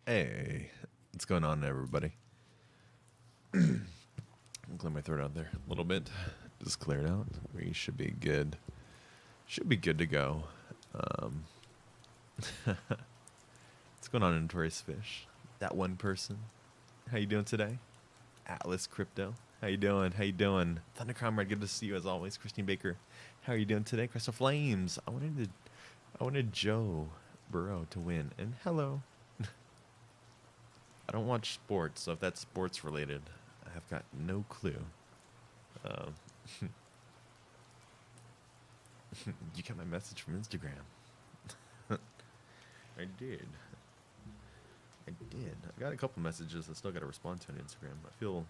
Hey, what's going on, everybody? I'll clear my throat out there a little bit. Just clear it out. We should be good. Should be good to go. Um, what's going on, Notorious Fish? That one person. How you doing today? Atlas Crypto. How you doing? How you doing? Thunder Comrade, good to see you as always. Christine Baker. How are you doing today? Crystal Flames. I wanted Joe Burrow to win. And hello. I don't watch sports, so if that's sports related, I have got no clue. Um, you got my message from Instagram. I did. I did. I got a couple messages I still got to respond to on Instagram. I feel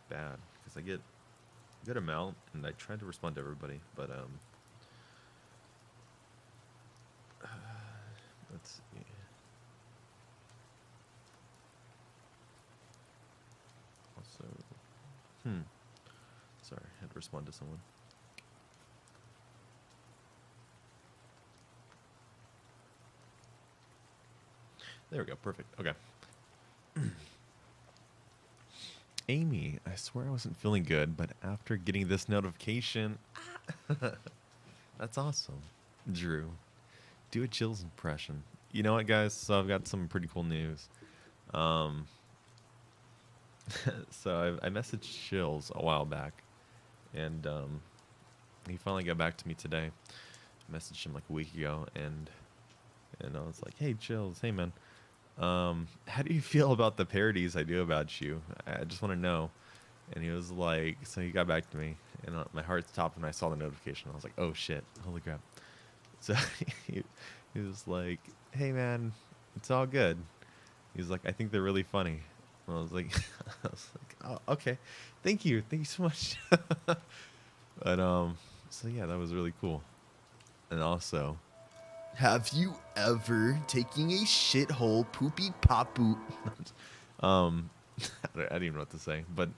bad because I get a good amount and I try to respond to everybody, but let's see. Also, sorry, I had to respond to someone. There we go. Perfect. Okay. Amy, I swear I wasn't feeling good, but after getting this notification, that's awesome. Drew, do a Chills impression. You know what, guys? So I've got some pretty cool news. Um, so I messaged Chills a while back, and he finally got back to me today. I messaged him like a week ago, and I was like, "Hey, Chills, hey man, how do you feel about the parodies I do about you? I just want to know." And he was like, so he got back to me, and my heart stopped when I saw the notification. I was like, "Oh shit, holy crap!" So he, he was like, "Hey man, it's all good." He was like, "I think they're really funny." And I was like, I was like, "Oh, okay, thank you so much." But so yeah, that was really cool. And also, have you ever taking a shithole poopy pop poop? um, I didn't even know what to say, but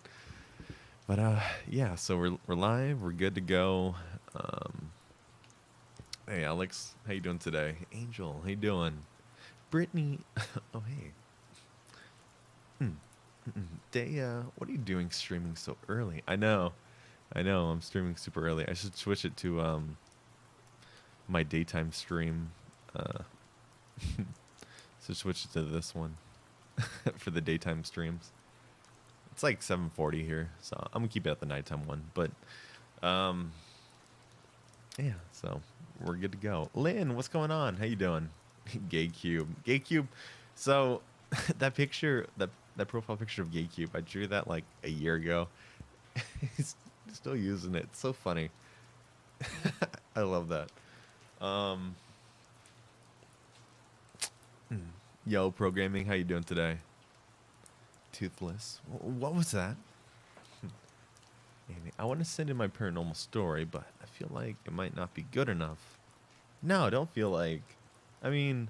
yeah. So we're live. We're good to go. Um, hey Alex, how you doing today? Angel, how you doing? Brittany, oh hey. Daya, what are you doing streaming so early? I know, I'm streaming super early. I should switch it to my daytime stream. Uh, so switch it to this one for the daytime streams. It's like 7:40 here, so I'm gonna keep it at the nighttime one. But um, yeah, so we're good to go. Lynn, what's going on? How you doing? Gay Cube, Gay Cube. So that picture, that profile picture of Gay Cube, I drew that like a year ago. He's still using it. It's so funny. I love that. Um, yo, programming, how you doing today? Toothless. What was that? Amy, I want to send in my paranormal story, but I feel like it might not be good enough. No, don't feel like. I mean,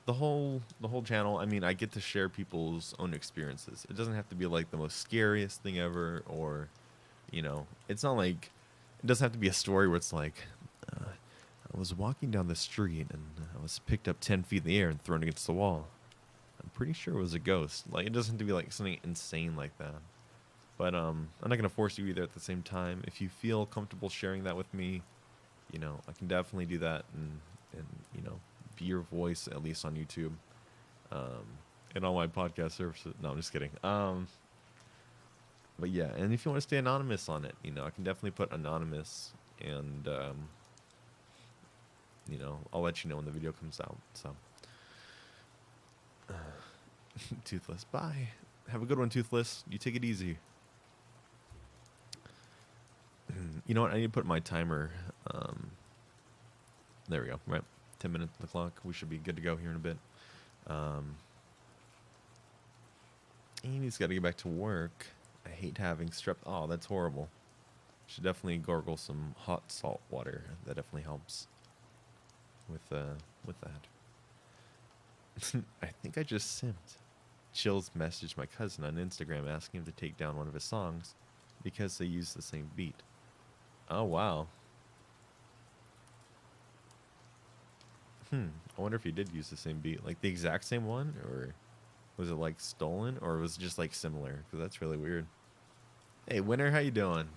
the whole channel. I mean, I get to share people's own experiences. It doesn't have to be like the most scariest thing ever, or it's not like it doesn't have to be a story where it's like I was walking down the street and I was picked up 10 feet in the air and thrown against the wall. I'm pretty sure it was a ghost. Like it doesn't have to be like something insane like that. But I'm not gonna force you either. At the same time, if you feel comfortable sharing that with me, I can definitely do that and be your voice at least on YouTube, um, and all my podcast services. No, I'm just kidding. But yeah, and if you want to stay anonymous on it, I can definitely put anonymous, and I'll let you know when the video comes out. So, Toothless, bye. Have a good one, Toothless. You take it easy. You know what? I need to put my timer. There we go. Right, 10 minutes on the clock. We should be good to go here in a bit. Um, Amy's got to get back to work. I hate having strep. Oh, that's horrible. Should definitely gargle some hot salt water. That definitely helps with that. I think I just simped. Chills messaged my cousin on Instagram asking him to take down one of his songs because they use the same beat. Oh wow. I wonder if he did use the same beat, like the exact same one, or Was it like stolen or was it just like similar? Because that's really weird. Hey, Winter, how you doing?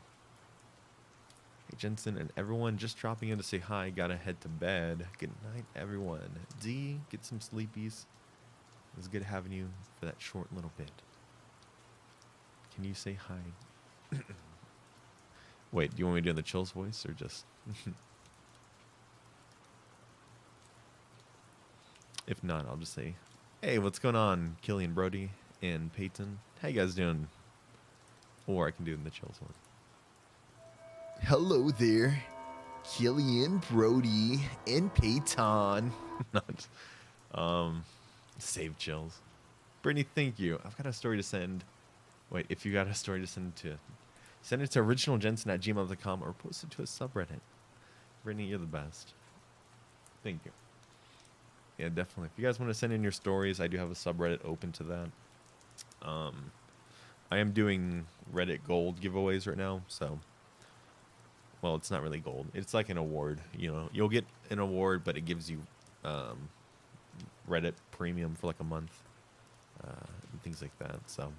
Hey, Jensen and everyone just dropping in to say hi. Gotta head to bed. Good night, everyone. D, get some sleepies. It was good having you for that short little bit. Can you say hi? Wait, do you want me to do the Chills voice or just... If not, I'll just say, hey, what's going on, Killian Brody and Peyton? How you guys doing? Or I can do it in the Chills one. Hello there, Killian Brody and Peyton. Not, save Chills. Brittany, thank you. I've got a story to send. Wait, if you got a story to send it to originaljensen@gmail.com or post it to a subreddit. Brittany, you're the best. Thank you. Yeah, definitely. If you guys want to send in your stories, I do have a subreddit open to that. I am doing Reddit Gold giveaways right now, so... Well, it's not really gold. It's like an award. You know, you'll get an award, but it gives you Reddit Premium for like a month and things like that. So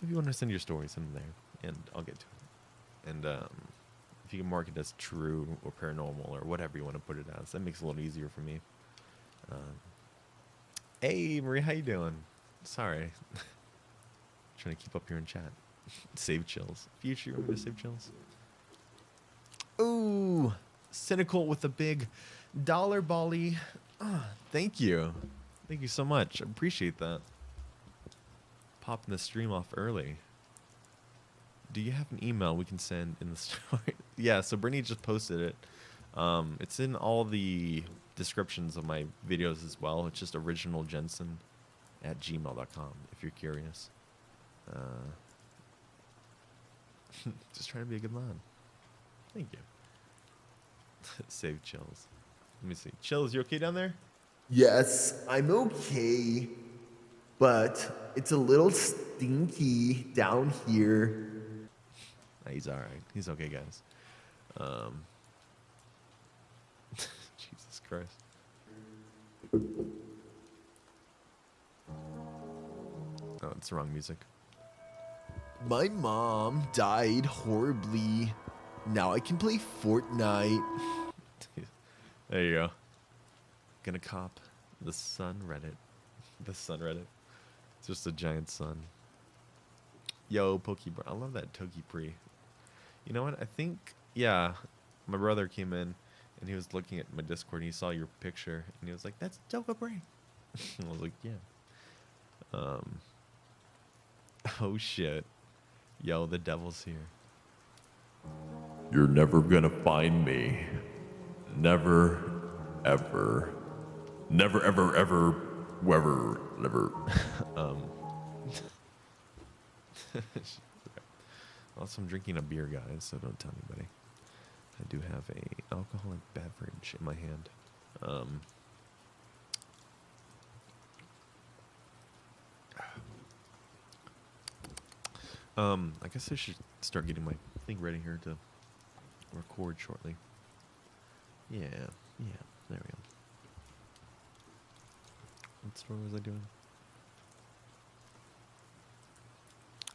if you want to send your stories, send them there, and I'll get to it. And if you can mark it as true or paranormal or whatever you want to put it as, that makes it a little easier for me. Hey, Marie, how you doing? Sorry. Trying to keep up here in chat. Save Chills. Future, you want me to save Chills? Ooh, Cynical with a big dollar bally. Thank you. Thank you so much. I appreciate that. Popping the stream off early. Do you have an email we can send in the story? Yeah, so Brittany just posted it. It's in all the descriptions of my videos as well. It's just originaljensen@gmail.com if you're curious. Just trying to be a good man. Thank you. Save Chills. Let me see. Chills, you okay down there? Yes, I'm okay, but it's a little stinky down here. He's all right. He's okay, guys. Jesus Christ. Oh, it's the wrong music. My mom died horribly. Now I can play Fortnite. There you go. Gonna cop the sun Reddit. The sun Reddit. It's just a giant sun. Yo, Pokebro. I love that Toki Pre. You know what? I think, yeah, my brother came in and he was looking at my Discord and he saw your picture and he was like, that's Toki. I was like, yeah. Oh shit. Yo, the devil's here. You're never gonna find me. Never, ever. Never, ever, ever, ever, never. Also, I'm drinking a beer, guys, so don't tell anybody. I do have a alcoholic beverage in my hand. I guess I should start getting my thing ready here to record shortly. Yeah, there we go. What story was I doing?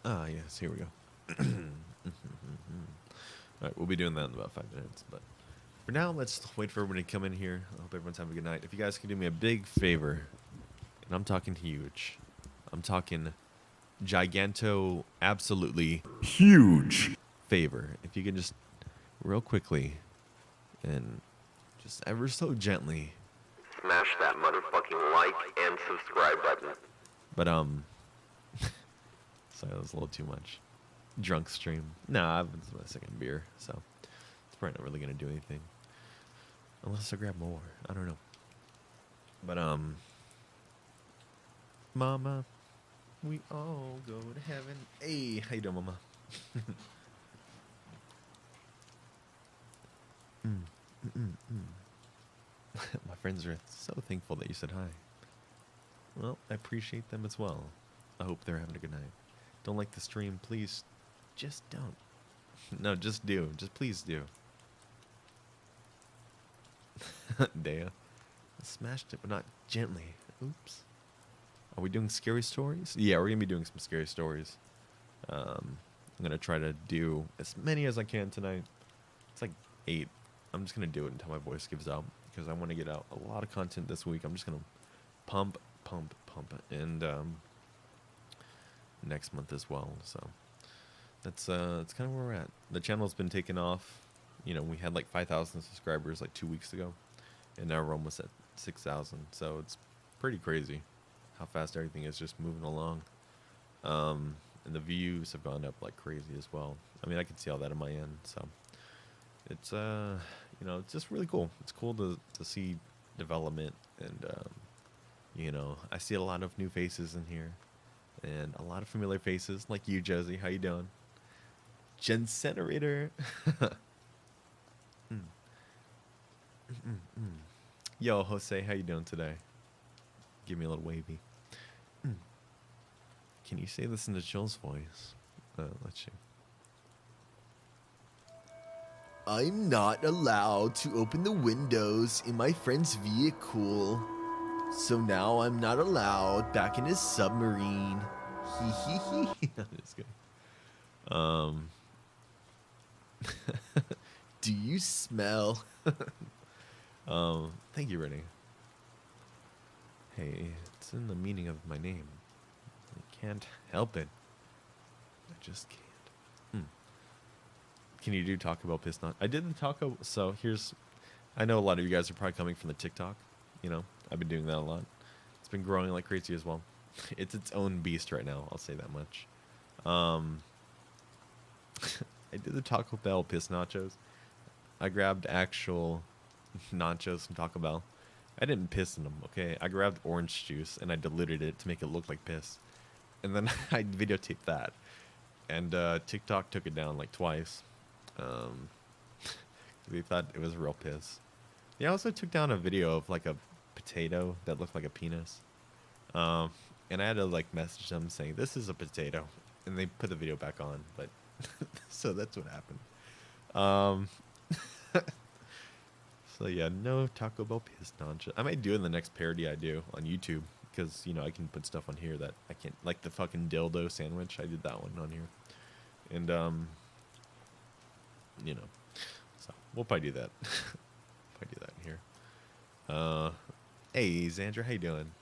Ah, yes, here we go. Alright, we'll be doing that in about 5 minutes, but for now, let's wait for everybody to come in here. I hope everyone's having a good night. If you guys can do me a big favor, and I'm talking huge, I'm talking giganto, absolutely Huge. favor. If you can just real quickly and just ever so gently Smash that motherfucking like and subscribe button. But sorry, that was a little too much. Drunk stream. Nah, it's my second beer, so it's probably not really gonna do anything. Unless I grab more. I don't know. But Mama, we all go to heaven. Hey, how you doing, Mama? My friends are so thankful that you said hi. Well, I appreciate them as well. I hope they're having a good night. Don't like the stream, please just don't. No, just do. Just please do. Dea. I smashed it, but not gently. Oops. Are we doing scary stories? Yeah, we're gonna be doing some scary stories. I'm gonna try to do as many as I can tonight. It's like 8. I'm just gonna do it until my voice gives out because I want to get out a lot of content this week. I'm just gonna pump, and next month as well. So that's kind of where we're at. The channel's been taken off. You know, we had like 5,000 subscribers like 2 weeks ago, and now we're almost at 6,000. So it's pretty crazy how fast everything is just moving along. And the views have gone up like crazy as well. I mean, I can see all that on my end. So it's you know, it's just really cool. It's cool to see development, and you know, I see a lot of new faces in here, and a lot of familiar faces like you, Josie. How you doing? Generator. Yo, Jose, how you doing today? Give me a little wavy. Can you say this in the Chill's voice? Let's see. I'm not allowed to open the windows in my friend's vehicle. So now I'm not allowed back in his submarine. Hee hee hee. I'm just kidding. Do you smell? Thank you, Rennie. Hey, it's in the meaning of my name. I can't help it. I just can't. Can you do Taco Bell piss not? I did the taco. So here's, I know a lot of you guys are probably coming from the TikTok. You know, I've been doing that a lot. It's been growing like crazy as well. It's its own beast right now. I'll say that much. I did the Taco Bell piss nachos. I grabbed actual nachos from Taco Bell. I didn't piss in them, okay? I grabbed orange juice and I diluted it to make it look like piss. And then I videotaped that. And TikTok took it down like twice. They thought it was real piss. They also took down a video of like a potato that looked like a penis. And I had to like message them saying, this is a potato. And they put the video back on. But so that's what happened. So yeah, no Taco Bell piss nacho. I might do it in the next parody I do on YouTube, because you know I can put stuff on here that I can't, like the fucking dildo sandwich. I did that one on here, and you know, so we'll probably do that. Probably do that in here. Hey Xandra, how you doing?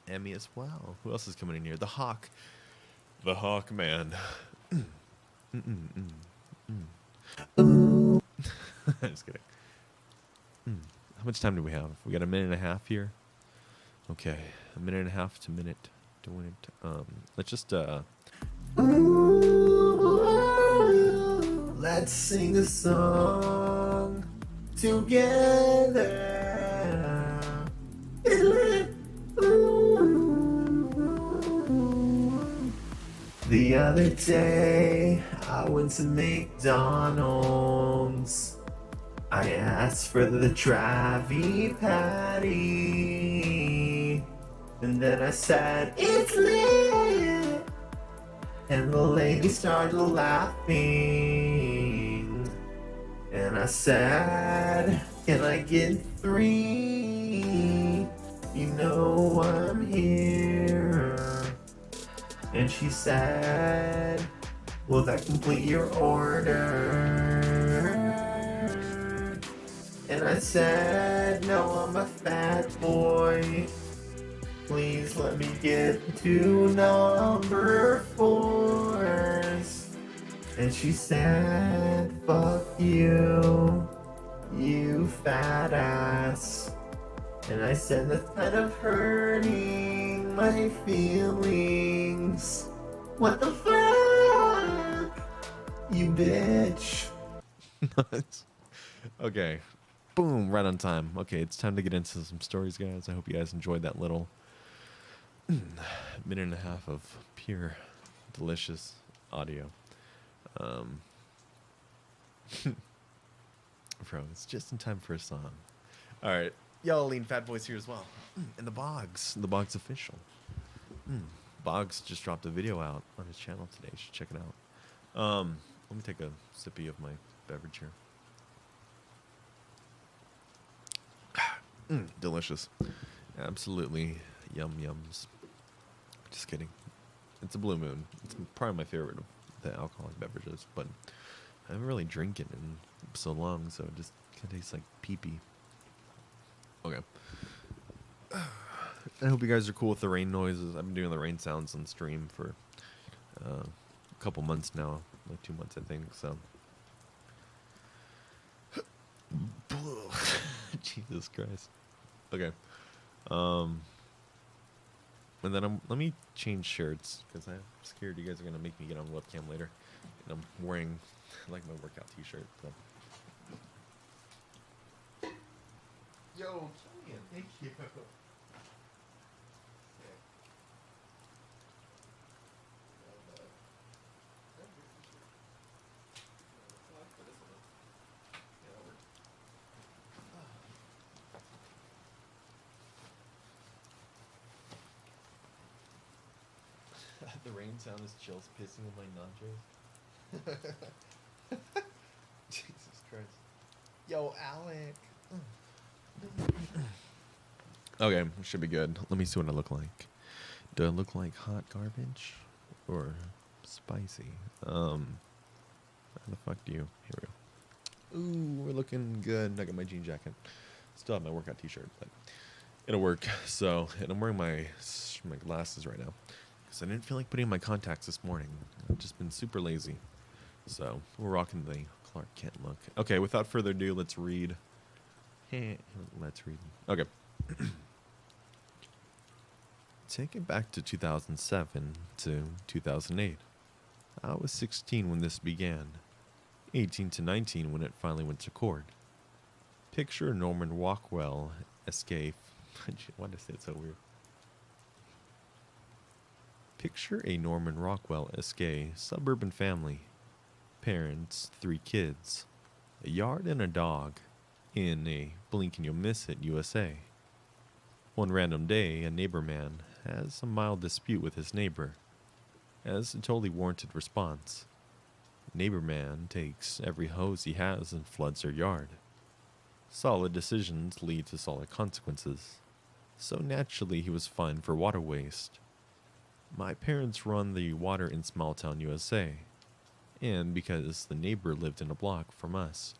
Emmy as well. Who else is coming in here? The Hawk man. Just kidding. How much time do we have? We got a minute and a half here. Okay, a minute and a half to minute to win it. Let's just Let's sing a song together. The other day, I went to McDonald's. I asked for the Travi Patty, and then I said, it's lit, and the lady started laughing, and I said, can I get 3? You know I'm here. And she said, will that complete your order? And I said, no, I'm a fat boy. Please let me get 2 number 4s. And she said, fuck you, you fat ass. And I said, that's kind of hurting my feelings. What the fuck? You bitch. Nice. Okay. Boom, right on time. Okay, it's time to get into some stories, guys. I hope you guys enjoyed that little minute and a half of pure, delicious audio. Bro, it's just in time for a song. All right. Yo, Lean Fat Boy's here as well. And the Boggs official. Boggs just dropped a video out on his channel today. You should check it out. Let me take a sippy of my beverage here. Delicious. Absolutely yum yums. Just kidding. It's a Blue Moon. It's probably my favorite of the alcoholic beverages, but I haven't really drinking in so long, so it just kind of tastes like pee-pee. Okay. I hope you guys are cool with the rain noises. I've been doing the rain sounds on stream for a couple months now, like 2 months, I think. So, Jesus Christ. Okay. And then let me change shirts because I'm scared you guys are gonna make me get on webcam later. And I'm wearing like my workout T-shirt. So. Yo, Killian, thank you. The rain sound is chills pissing in my nachos. Jesus Christ. Yo, Alec. Okay, should be good. Let me see what I look like. Do I look like hot garbage or spicy? How the fuck do you? Here we go. Ooh, we're looking good. I got my jean jacket. Still have my workout T-shirt, but it'll work. So, and I'm wearing my glasses right now because I didn't feel like putting my contacts this morning. I've just been super lazy. So we're rocking the Clark Kent look. Okay, without further ado, let's read. Let's read. Okay. Take it back to 2007 to 2008. I was 16 when this began, 18 to 19 when it finally went to court. Picture Norman Rockwell escape. Why did I say it so weird? Picture a Norman Rockwell escape suburban family. Parents, 3 kids, a yard and a dog, in a blink and you'll miss it USA. One random day, a neighbor man has a mild dispute with his neighbor. As a totally warranted response, neighbor man takes every hose he has and floods their yard. Solid decisions lead to solid consequences. So naturally he was fined for water waste. My parents run the water in small town USA, and because the neighbor lived in a block from us,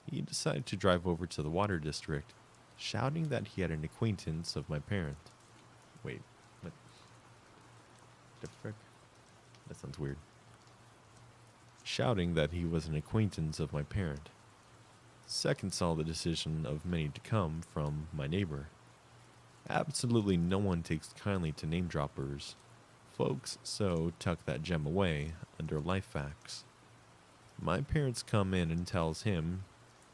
he decided to drive over to the water district, shouting that he had an acquaintance of my parent. Wait, what the frick? That sounds weird. Shouting that he was an acquaintance of my parent. Second saw the decision of many to come from my neighbor. Absolutely no one takes kindly to name droppers. Folks so tuck that gem away under life facts. My parents come in and tells him,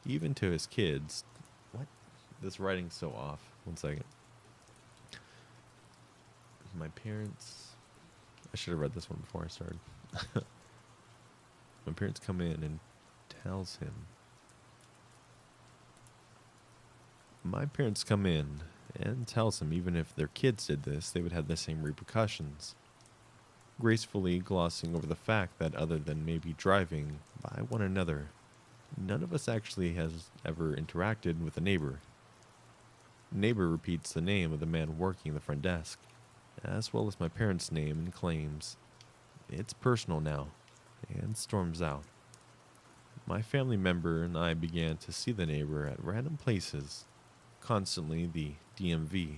even to his kids, what? This writing's so off. 1 second. My parents, I should have read this one before I started. My parents come in and tells him. My parents come in and tells him even if their kids did this, they would have the same repercussions. Gracefully glossing over the fact that other than maybe driving by one another, none of us actually has ever interacted with a neighbor. Neighbor repeats the name of the man working the front desk, as well as my parents' name, and claims it's personal now, and storms out. My family member and I began to see the neighbor at random places, constantly the DMV,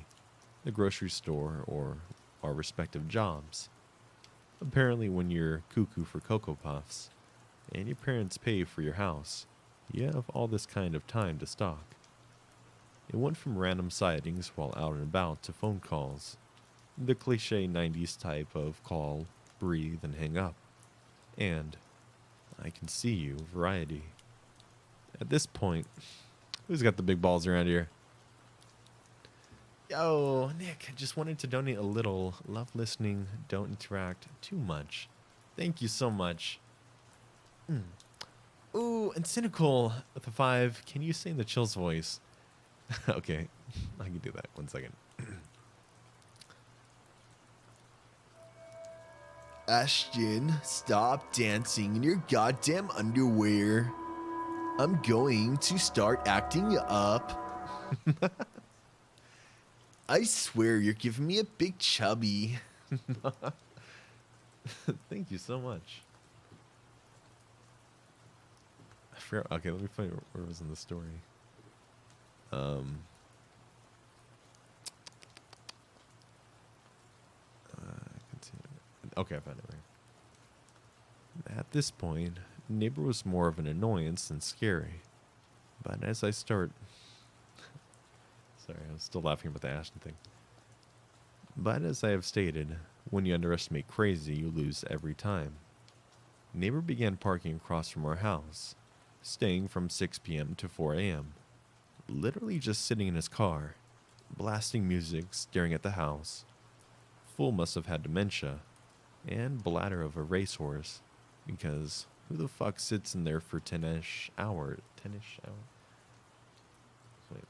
the grocery store, or our respective jobs. Apparently when you're cuckoo for Cocoa Puffs, and your parents pay for your house, you have all this kind of time to stalk. It went from random sightings while out and about to phone calls, the cliche 90s type of call, breathe, and hang up, and I can see you variety. At this point, who's got the big balls around here? Yo, Nick, I just wanted to donate a little. Love listening, don't interact too much. Thank you so much. Ooh, and Cynical with a 5. Can you sing the Chills voice? Okay, I can do that. 1 second. Ashton, stop dancing in your goddamn underwear. I'm going to start acting up. I swear you're giving me a big chubby. Thank you so much. I forgot. Okay, let me find where it was in the story. Um. Continue. Okay, I found it right. At this point, neighbor was more of an annoyance than scary. But as I start, sorry, I'm still laughing about the Ashton thing. But as I have stated, when you underestimate crazy, you lose every time. Neighbor began parking across from our house, staying from 6 p.m. to 4 a.m. Literally just sitting in his car, blasting music, staring at the house. Fool must have had dementia, and bladder of a racehorse, because who the fuck sits in there for 10-ish hours? 10-ish hours? Wait.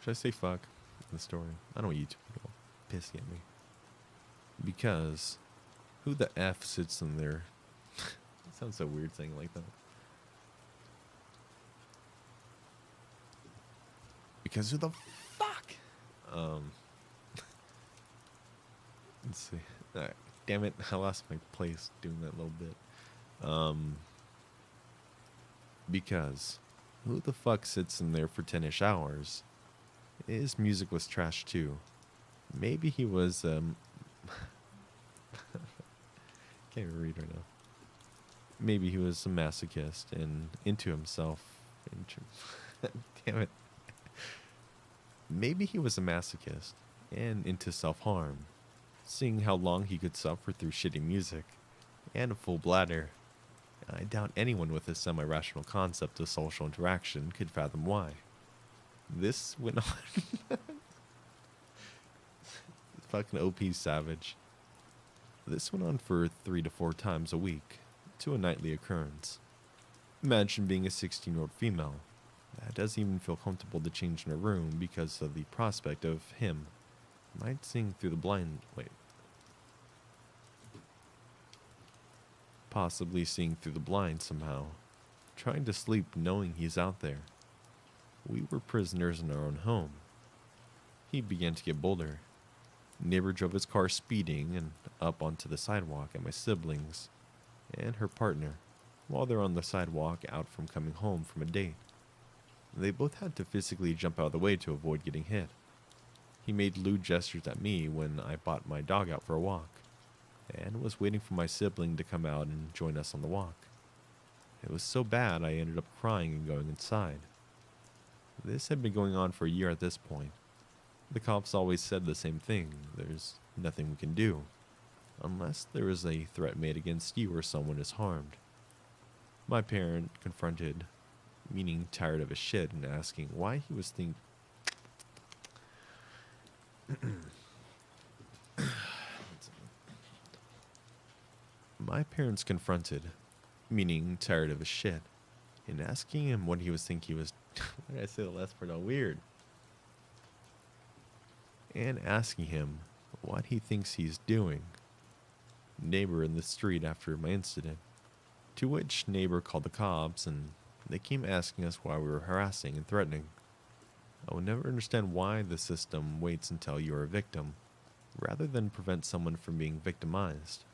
Should I say fuck in the story? I don't want YouTube people pissing at me. Because who the F sits in there? It sounds so weird saying it like that. Because who the fuck? Let's see. Alright. Damn it, I lost my place doing that little bit. Because who the fuck sits in there for 10-ish hours? His music was trash too. Maybe he was, can't even read right now. Maybe he was a masochist and into himself. Damn it. Maybe he was a masochist and into self-harm, seeing how long he could suffer through shitty music and a full bladder. I doubt anyone with a semi-rational concept of social interaction could fathom why. This went on. Fucking OP savage. This went on for 3 to 4 times a week, to a nightly occurrence. Imagine being a 16-year-old female that doesn't even feel comfortable to change in her room because of the prospect of him might sing through the blind. Wait. Possibly seeing through the blind somehow, trying to sleep knowing he's out there. We were prisoners in our own home. He began to get bolder. Neighbor drove his car speeding and up onto the sidewalk at my siblings and her partner while they're on the sidewalk out from coming home from a date. They both had to physically jump out of the way to avoid getting hit. He made lewd gestures at me when I brought my dog out for a walk and was waiting for my sibling to come out and join us on the walk. It was so bad I ended up crying and going inside. This had been going on for a year at this point. The cops always said the same thing: there's nothing we can do, unless there is a threat made against you or someone is harmed. My parent confronted, meaning tired of his shit, and asking why he was My parents confronted, meaning tired of his shit, and asking him what he was thinking he was. Why did I say the last part all weird? And asking him what he thinks he's doing. Neighbor in the street after my incident, to which neighbor called the cops, and they came asking us why we were harassing and threatening. I will never understand why the system waits until you are a victim, rather than prevent someone from being victimized.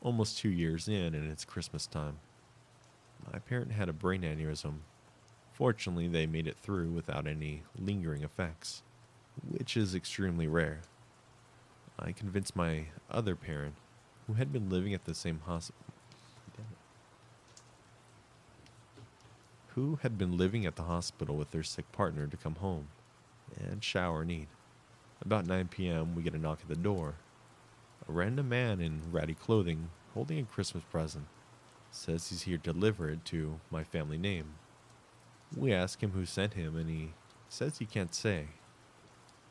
Almost 2 years in, and it's Christmas time. My parent had a brain aneurysm. Fortunately, they made it through without any lingering effects, which is extremely rare. I convinced my other parent, who had been living at the same hospital, with their sick partner, to come home and shower and eat. About 9 p.m., we get a knock at the door. A random man in ratty clothing, holding a Christmas present, says he's here to deliver it to my family name. We ask him who sent him, and he says he can't say.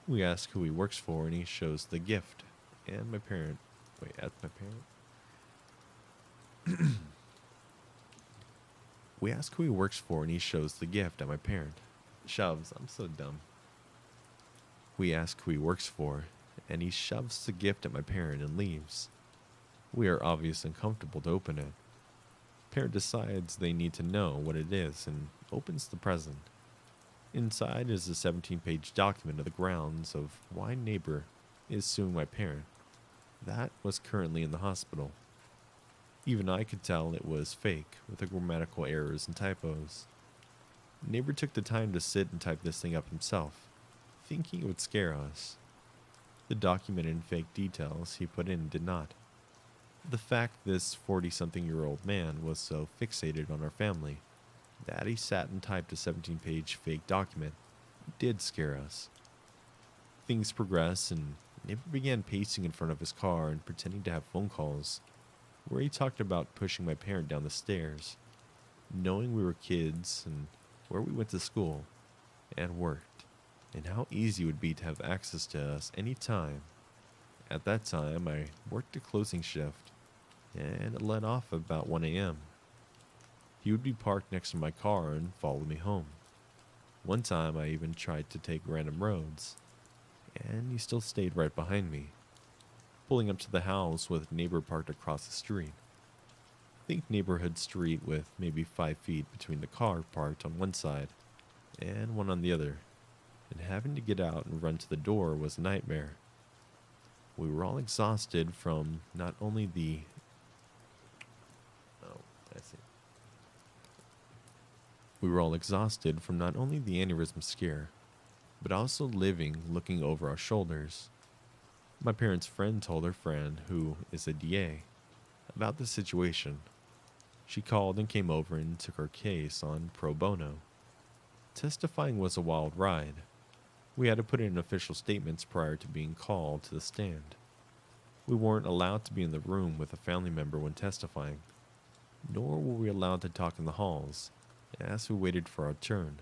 We ask who he works for, and he shows the gift. And my parent. Wait, that's my parent? We ask who he works for, and he shows the gift at my parent. Shoves. I'm so dumb. We ask who he works for, and he shoves the gift at my parent and leaves. We are obviously uncomfortable to open it. Parent decides they need to know what it is and opens the present. Inside is a 17-page document of the grounds of why neighbor is suing my parent. That was currently in the hospital. Even I could tell it was fake, with the grammatical errors and typos. Neighbor took the time to sit and type this thing up himself, thinking it would scare us. The documented fake details he put in did not. The fact this 40-something-year-old man was so fixated on our family that he sat and typed a 17-page fake document did scare us. Things progressed, and neighbor began pacing in front of his car and pretending to have phone calls, where he talked about pushing my parent down the stairs, knowing we were kids and where we went to school and worked, and how easy it would be to have access to us any time. At that time, I worked a closing shift, and it let off about 1 a.m. He would be parked next to my car and follow me home. One time, I even tried to take random roads, and he still stayed right behind me, pulling up to the house with neighbor parked across the street. Think neighborhood street with maybe 5 feet between the car parked on one side and one on the other, and having to get out and run to the door was a nightmare. We were all exhausted from not only the aneurysm scare, but also living looking over our shoulders. My parents' friend told her friend, who is a DA, about the situation. She called and came over and took our case on pro bono. Testifying was a wild ride. We had to put in official statements prior to being called to the stand. We weren't allowed to be in the room with a family member when testifying, nor were we allowed to talk in the halls as we waited for our turn.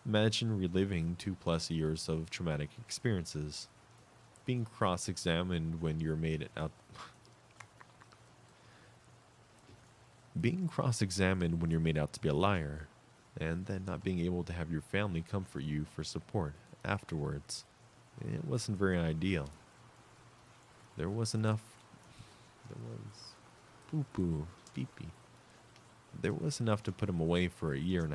Imagine reliving 2+ years of traumatic experiences, being cross-examined when you're made out to be a liar, and then not being able to have your family comfort you for support afterwards. It wasn't very ideal. There was poo-poo, pee-pee. There was enough to put him away for 1.5 years,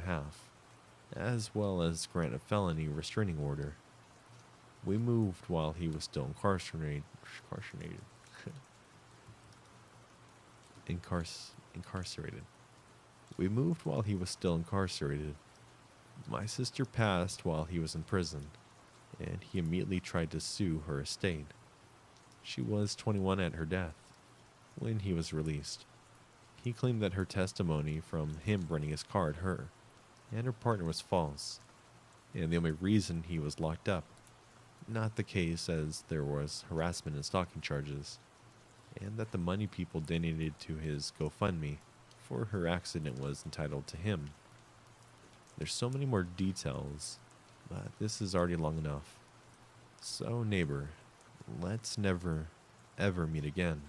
as well as grant a felony restraining order. We moved while he was still incarcerated. We moved while he was still incarcerated. My sister passed while he was in prison, and he immediately tried to sue her estate. She was 21 at her death when he was released. He claimed that her testimony from him running his car at her and her partner was false, and the only reason he was locked up. Not the case, as there was harassment and stalking charges, and that the money people donated to his GoFundMe for her accident was entitled to him. There's so many more details, but this is already long enough. So, neighbor, let's never, ever meet again.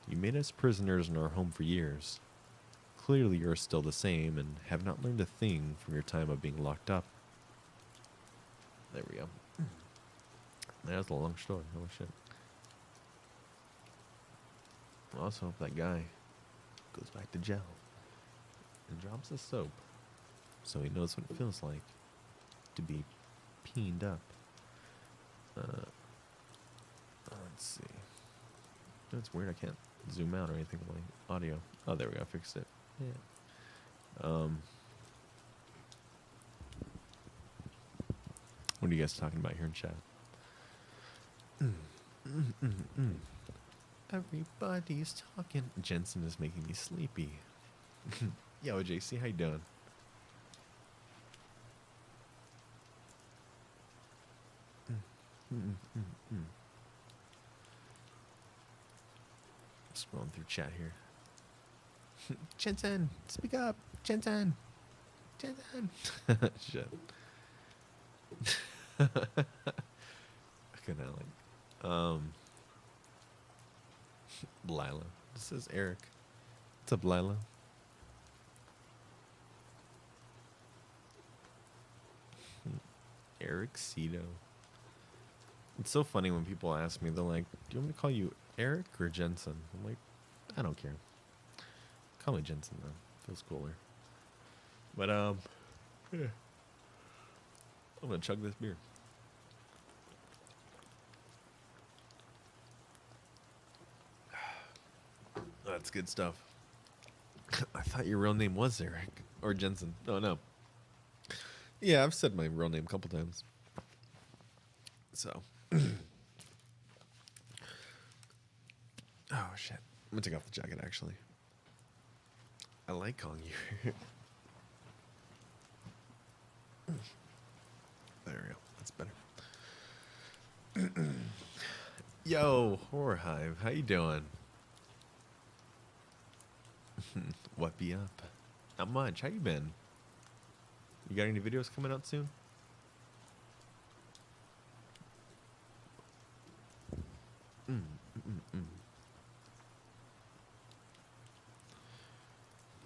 You made us prisoners in our home for years. Clearly you're still the same and have not learned a thing from your time of being locked up. There we go. That was a long story. Oh shit. I also hope that guy goes back to jail and drops the soap so he knows what it feels like to be peened up. Let's see. That's weird. I can't zoom out or anything with my audio. Oh, there we go. I fixed it. Yeah. What are you guys talking about here in chat? Everybody's talking. Jensen is making me sleepy. Yo, JC, how you doing? Scrolling through chat here. Jensen, speak up. Jensen. Shit. Fucking hell. Lila. This is Eric. What's up, Lila? Eric Cito. It's so funny when people ask me, they're like, do you want me to call you Eric or Jensen? I'm like, I don't care. Call me Jensen though. Feels cooler. But yeah. I'm gonna chug this beer. That's good stuff. I thought your real name was Eric or Jensen. Oh no. Yeah, I've said my real name a couple times. So. Oh shit. I'm gonna take off the jacket actually. I like calling you. There we go. That's better. Yo, Horror Hive, how you doing? What be up? Not much. How you been? You got any videos coming out soon?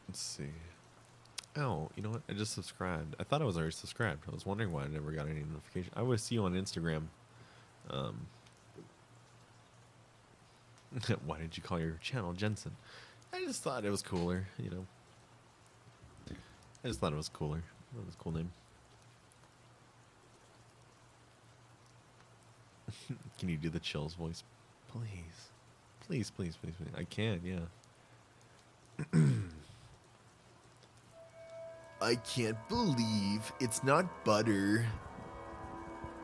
Let's see. Oh, you know what? I just subscribed. I thought I was already subscribed. I was wondering why I never got any notification. I always see you on Instagram. Why did you call your channel Jensen? I just thought it was cooler, you know. I just thought it was cooler. That was a cool name. Can you do the Chills voice? Please. Please, please, please, please. I can, yeah. I can't believe it's not butter.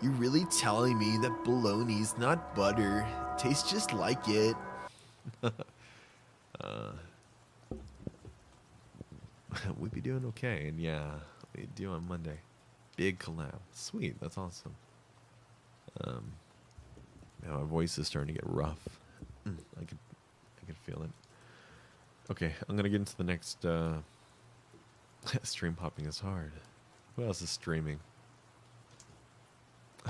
You really telling me that bologna's not butter? Tastes just like it. We'd be doing okay, and yeah, we do on Monday. Big collab. Sweet, that's awesome. Yeah, my voice is starting to get rough. I could feel it. Okay, I'm gonna get into the next. Stream hopping is hard. Who else is streaming?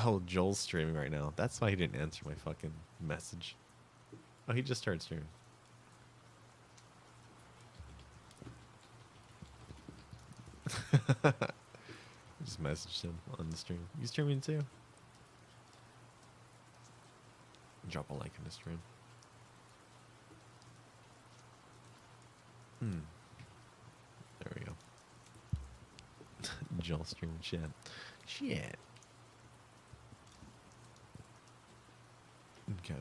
Oh, Joel's streaming right now. That's why he didn't answer my fucking message. Oh, he just started streaming. I just messaged him on the stream. You streaming too? Drop a like in the stream. There we go. Joel streaming chat. Shit. Okay.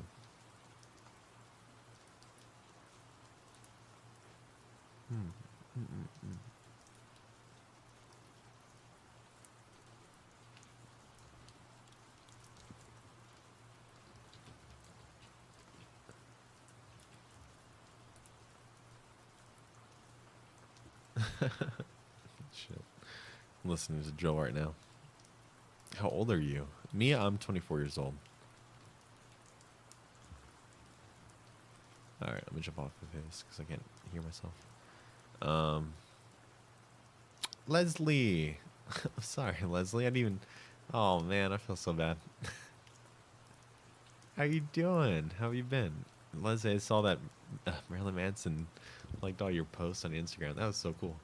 Shit. I'm listening to Joel right now. How old are you? Me, I'm 24 years old. Alright, I'm gonna jump off of this because I can't hear myself. Leslie! I'm sorry, Leslie. I didn't even... Oh, man, I feel so bad. How you doing? How have you been? Leslie, I saw that Marilyn Manson liked all your posts on Instagram. That was so cool.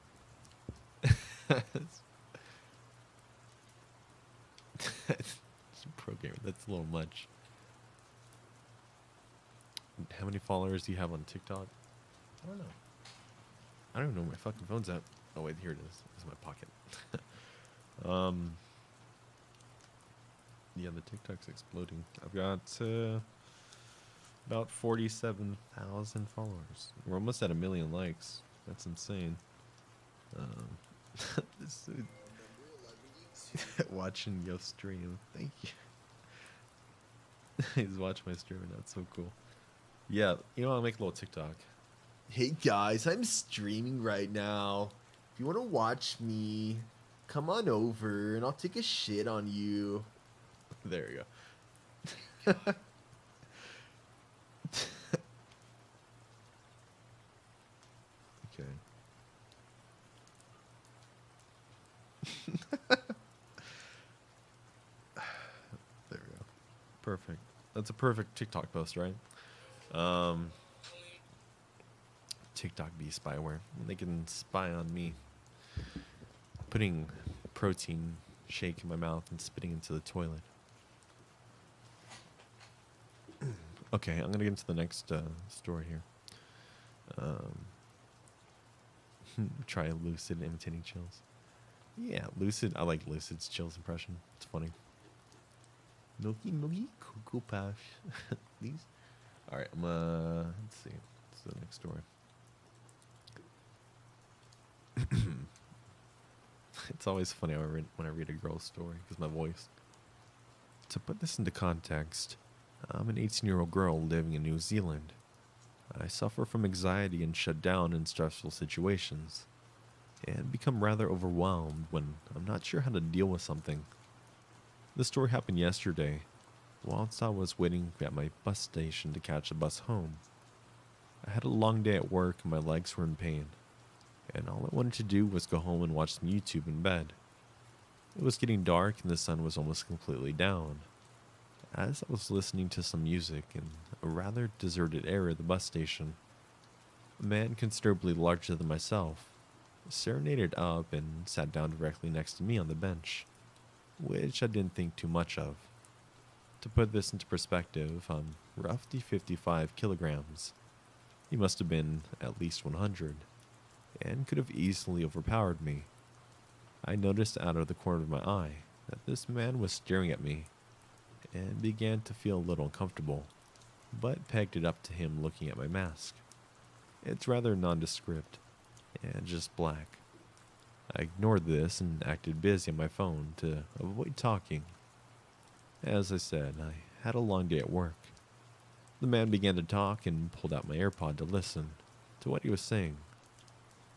Pro gamer, that's a little much. How many followers do you have on TikTok? I don't know. I don't even know where my fucking phone's at. Oh wait, here it is. It's in my pocket. Yeah, the TikTok's exploding. I've got about 47,000 followers. We're almost at 1 million likes. That's insane. This watching your stream. Thank you. He's watching my stream and that's so cool. Yeah, you know, I'll make a little TikTok. Hey guys, I'm streaming right now. If you want to watch me, come on over and I'll take a shit on you. There you go. Okay. There we go. Perfect. That's a perfect TikTok post, right? TikTok be spyware. They can spy on me. Putting protein shake in my mouth and spitting into the toilet. Okay, I'm gonna get into the next story here. Try lucid imitating chills. Yeah, Lucid. I like Lucid's Chills impression. It's funny. Milky, milky, cuckoo puff. These. All right, let's see. What's the next story? It's always funny when I read a girl's story because my voice. To put this into context, I'm an 18-year-old girl living in New Zealand. I suffer from anxiety and shut down in stressful situations, and become rather overwhelmed when I'm not sure how to deal with something. This story happened yesterday, whilst I was waiting at my bus station to catch a bus home. I had a long day at work and my legs were in pain, and all I wanted to do was go home and watch some YouTube in bed. It was getting dark and the sun was almost completely down. As I was listening to some music in a rather deserted area of the bus station, a man considerably larger than myself serenaded up and sat down directly next to me on the bench, which I didn't think too much of. To put this into perspective, I'm roughly 55 kilograms. He must have been at least 100, and could have easily overpowered me. I noticed out of the corner of my eye that this man was staring at me, and began to feel a little uncomfortable, but pegged it up to him looking at my mask. It's rather nondescript, and just black. I ignored this and acted busy on my phone to avoid talking. As I said, I had a long day at work. The man began to talk and pulled out my AirPod to listen to what he was saying.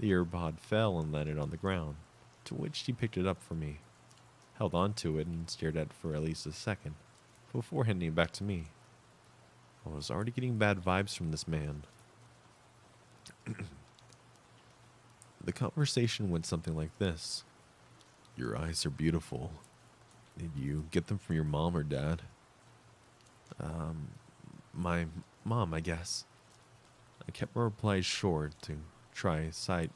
The AirPod fell and landed on the ground, to which he picked it up for me, held onto it and stared at it for at least a second, before handing it back to me. I was already getting bad vibes from this man. The conversation went something like this. Your eyes are beautiful. Did you get them from your mom or dad? My mom, I guess. I kept my replies short to try stay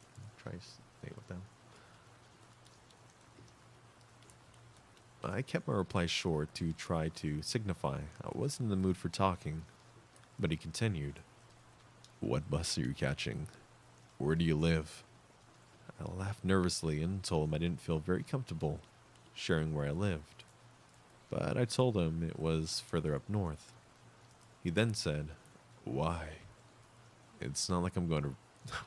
with them. I kept my replies short to try to signify I wasn't in the mood for talking, but he continued. What bus are you catching? Where do you live? I laughed nervously and told him I didn't feel very comfortable sharing where I lived, but I told him it was further up north. He then said, Why? It's not like I'm going to...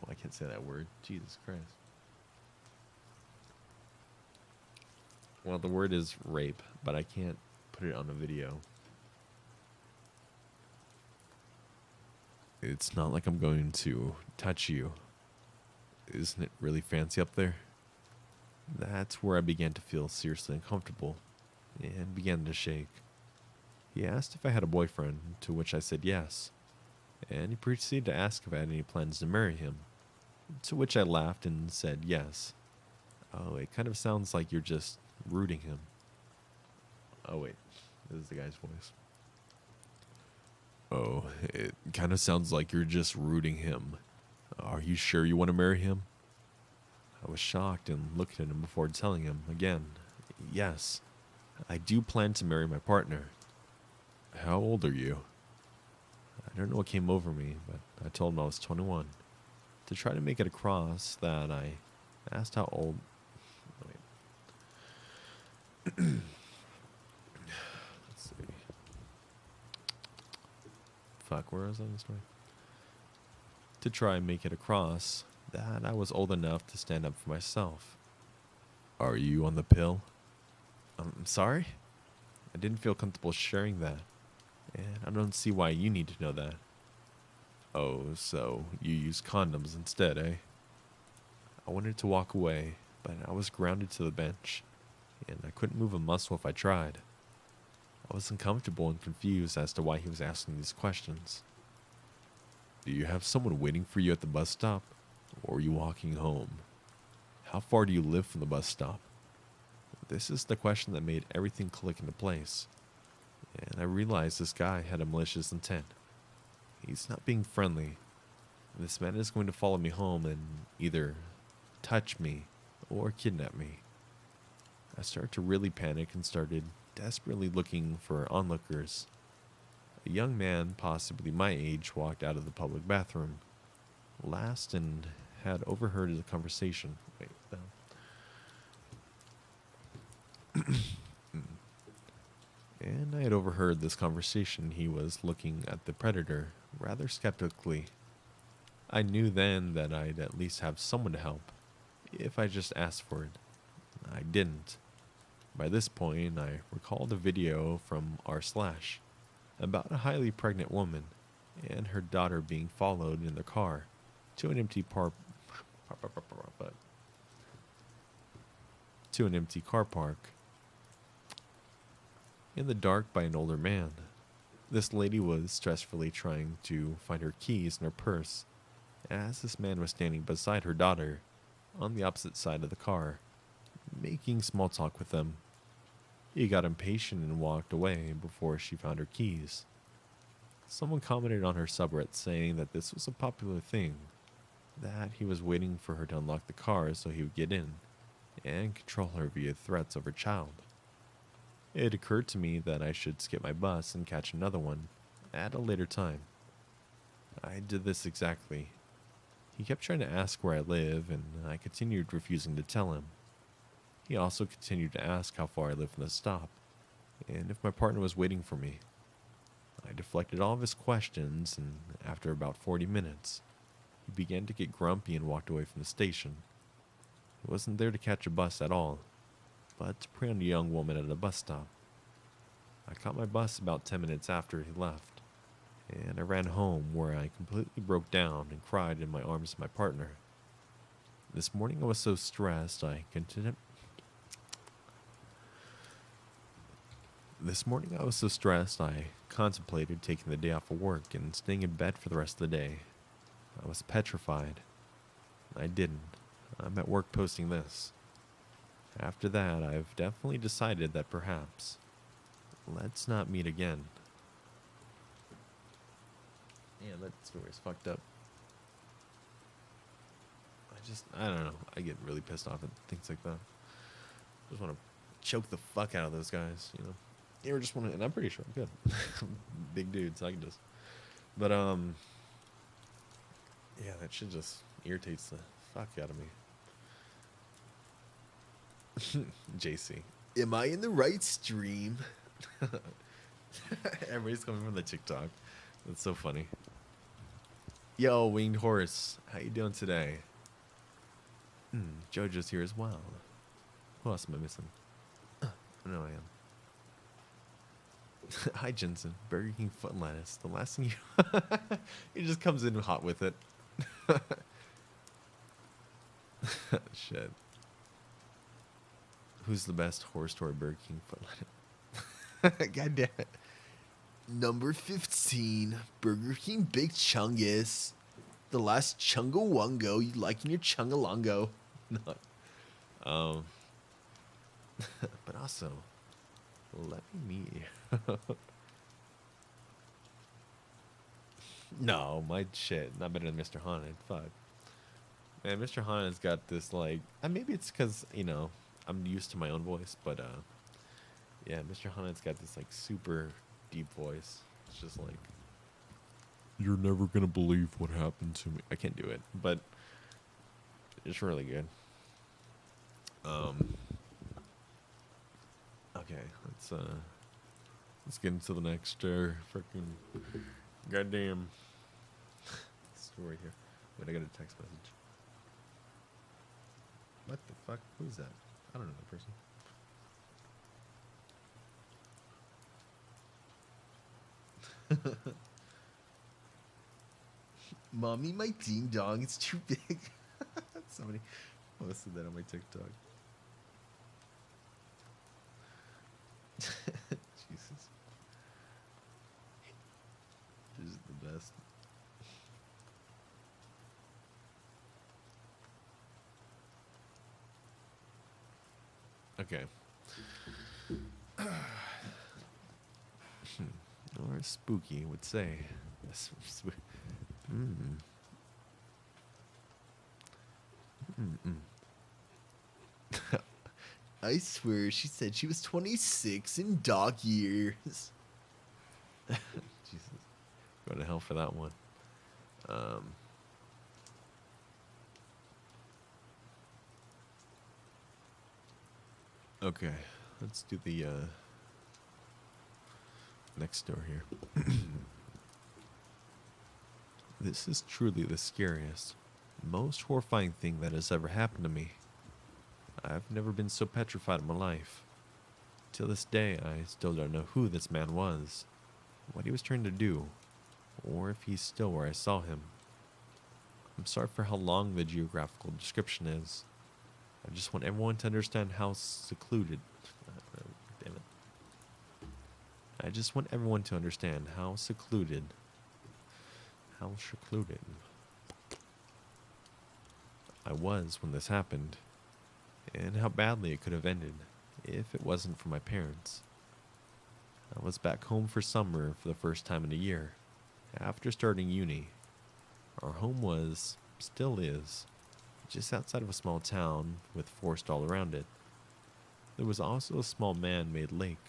I can't say that word. Jesus Christ. Well, the word is rape, but I can't put it on a video. It's not like I'm going to touch you. Isn't it really fancy up there? That's where I began to feel seriously uncomfortable and began to shake. He asked if I had a boyfriend, to which I said yes, and he proceeded to ask if I had any plans to marry him, to which I laughed and said yes. Oh, it kind of sounds like you're just rooting him. Oh, wait. This is the guy's voice. Oh, it kind of sounds like you're just rooting him. Are you sure you want to marry him? I was shocked and looked at him before telling him again, yes, I do plan to marry my partner. How old are you? I don't know what came over me, but I told him I was 21. To try to make it across that I asked how old... Let's see. Fuck, where was I in the story? To try and make it across that I was old enough to stand up for myself. Are you on the pill? I'm sorry? I didn't feel comfortable sharing that, and I don't see why you need to know that. Oh, so you use condoms instead, eh? I wanted to walk away, but I was grounded to the bench, and I couldn't move a muscle if I tried. I was uncomfortable and confused as to why he was asking these questions. Do you have someone waiting for you at the bus stop, or are you walking home? How far do you live from the bus stop? This is the question that made everything click into place, and I realized this guy had a malicious intent. He's not being friendly. This man is going to follow me home and either touch me or kidnap me. I started to really panic and started desperately looking for onlookers. A young man, possibly my age, walked out of the public bathroom last and had overheard the conversation. Wait, And I had overheard this conversation. He was looking at the predator rather skeptically. I knew then that I'd at least have someone to help, if I just asked for it. I didn't. By this point, I recalled a video from r slash about a highly pregnant woman and her daughter being followed in their car to an empty car park in the dark by an older man. This lady was stressfully trying to find her keys in her purse as this man was standing beside her daughter on the opposite side of the car, making small talk with them. He got impatient and walked away before she found her keys. Someone commented on her subreddit saying that this was a popular thing, that he was waiting for her to unlock the car so he would get in and control her via threats of her child. It occurred to me that I should skip my bus and catch another one at a later time. I did this exactly. He kept trying to ask where I live, and I continued refusing to tell him. He also continued to ask how far I lived from the stop, and if my partner was waiting for me. I deflected all of his questions, and after about 40 minutes, he began to get grumpy and walked away from the station. He wasn't there to catch a bus at all, but to prey on a young woman at a bus stop. I caught my bus about 10 minutes after he left, and I ran home where I completely broke down and cried in my arms of my partner. This morning I was so stressed I contemplated taking the day off of work and staying in bed for the rest of the day. I was petrified. I didn't. I'm at work posting this. After that, I've definitely decided that perhaps let's not meet again. Yeah, that story's fucked up. I don't know. I get really pissed off at things like that. I just want to choke the fuck out of those guys, you know. You ever just want to, and I'm pretty sure I'm good. Big dudes, I can just. But, yeah, that shit just irritates the fuck out of me. JC. Am I in the right stream? Everybody's coming from the TikTok. That's so funny. Yo, Winged Horse. How you doing today? JoJo's here as well. Who else am I missing? I know I am. Hi, Jensen. Burger King foot and lettuce. The last thing you... He just comes in hot with it. Shit. Who's the best horror story Burger King foot lettuce? God damn it. Number 15, Burger King Big Chungus. The last Chungo-Wungo you like in your Chungalongo. But also, let me meet you. No, my shit. Not better than Mr. Haunted. Fuck. Man, Mr. Haunted's got this, like... maybe it's because, you know, I'm used to my own voice, but, yeah, Mr. Haunted's got this, like, super deep voice. It's just like... You're never gonna believe what happened to me. I can't do it, but it's really good. Okay, let's get into the next freaking goddamn story here. Wait, I got a text message. What the fuck? Who's that? I don't know that person. Mommy, my ding dong is too big. Somebody posted that on my TikTok. Jesus. This is the best. Okay. Or Spooky would say. I swear she said she was 26 in dog years. Jesus. Go to hell for that one. Okay. let's do the next door here. This is truly the scariest, most horrifying thing that has ever happened to me. I've never been so petrified in my life. Till this day, I still don't know who this man was, what he was trying to do, or if he's still where I saw him. I'm sorry for how long the geographical description is. I just want everyone to understand how secluded. Damn it. I just want everyone to understand how secluded. How secluded I was when this happened, and how badly it could have ended if it wasn't for my parents. I was back home for summer for the first time in a year, after starting uni. Our home was, still is, just outside of a small town with forest all around it. There was also a small man-made lake,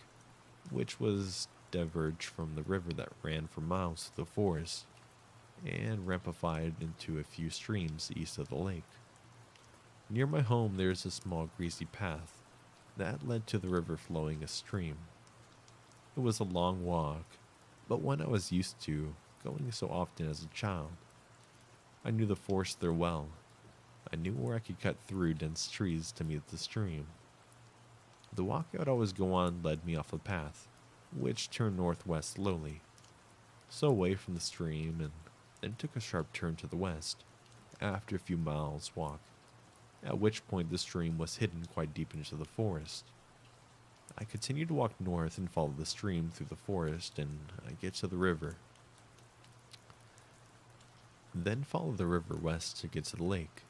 which was diverged from the river that ran for miles through the forest, and ramified into a few streams east of the lake. Near my home there is a small greasy path that led to the river flowing a stream. It was a long walk, but one I was used to going so often as a child. I knew the forest there well. I knew where I could cut through dense trees to meet the stream. The walk I would always go on led me off the path, which turned northwest slowly, so away from the stream, and then took a sharp turn to the west, after a few miles' walk, at which point the stream was hidden quite deep into the forest. I continued to walk north and follow the stream through the forest, and I get to the river. Then follow the river west to get to the lake.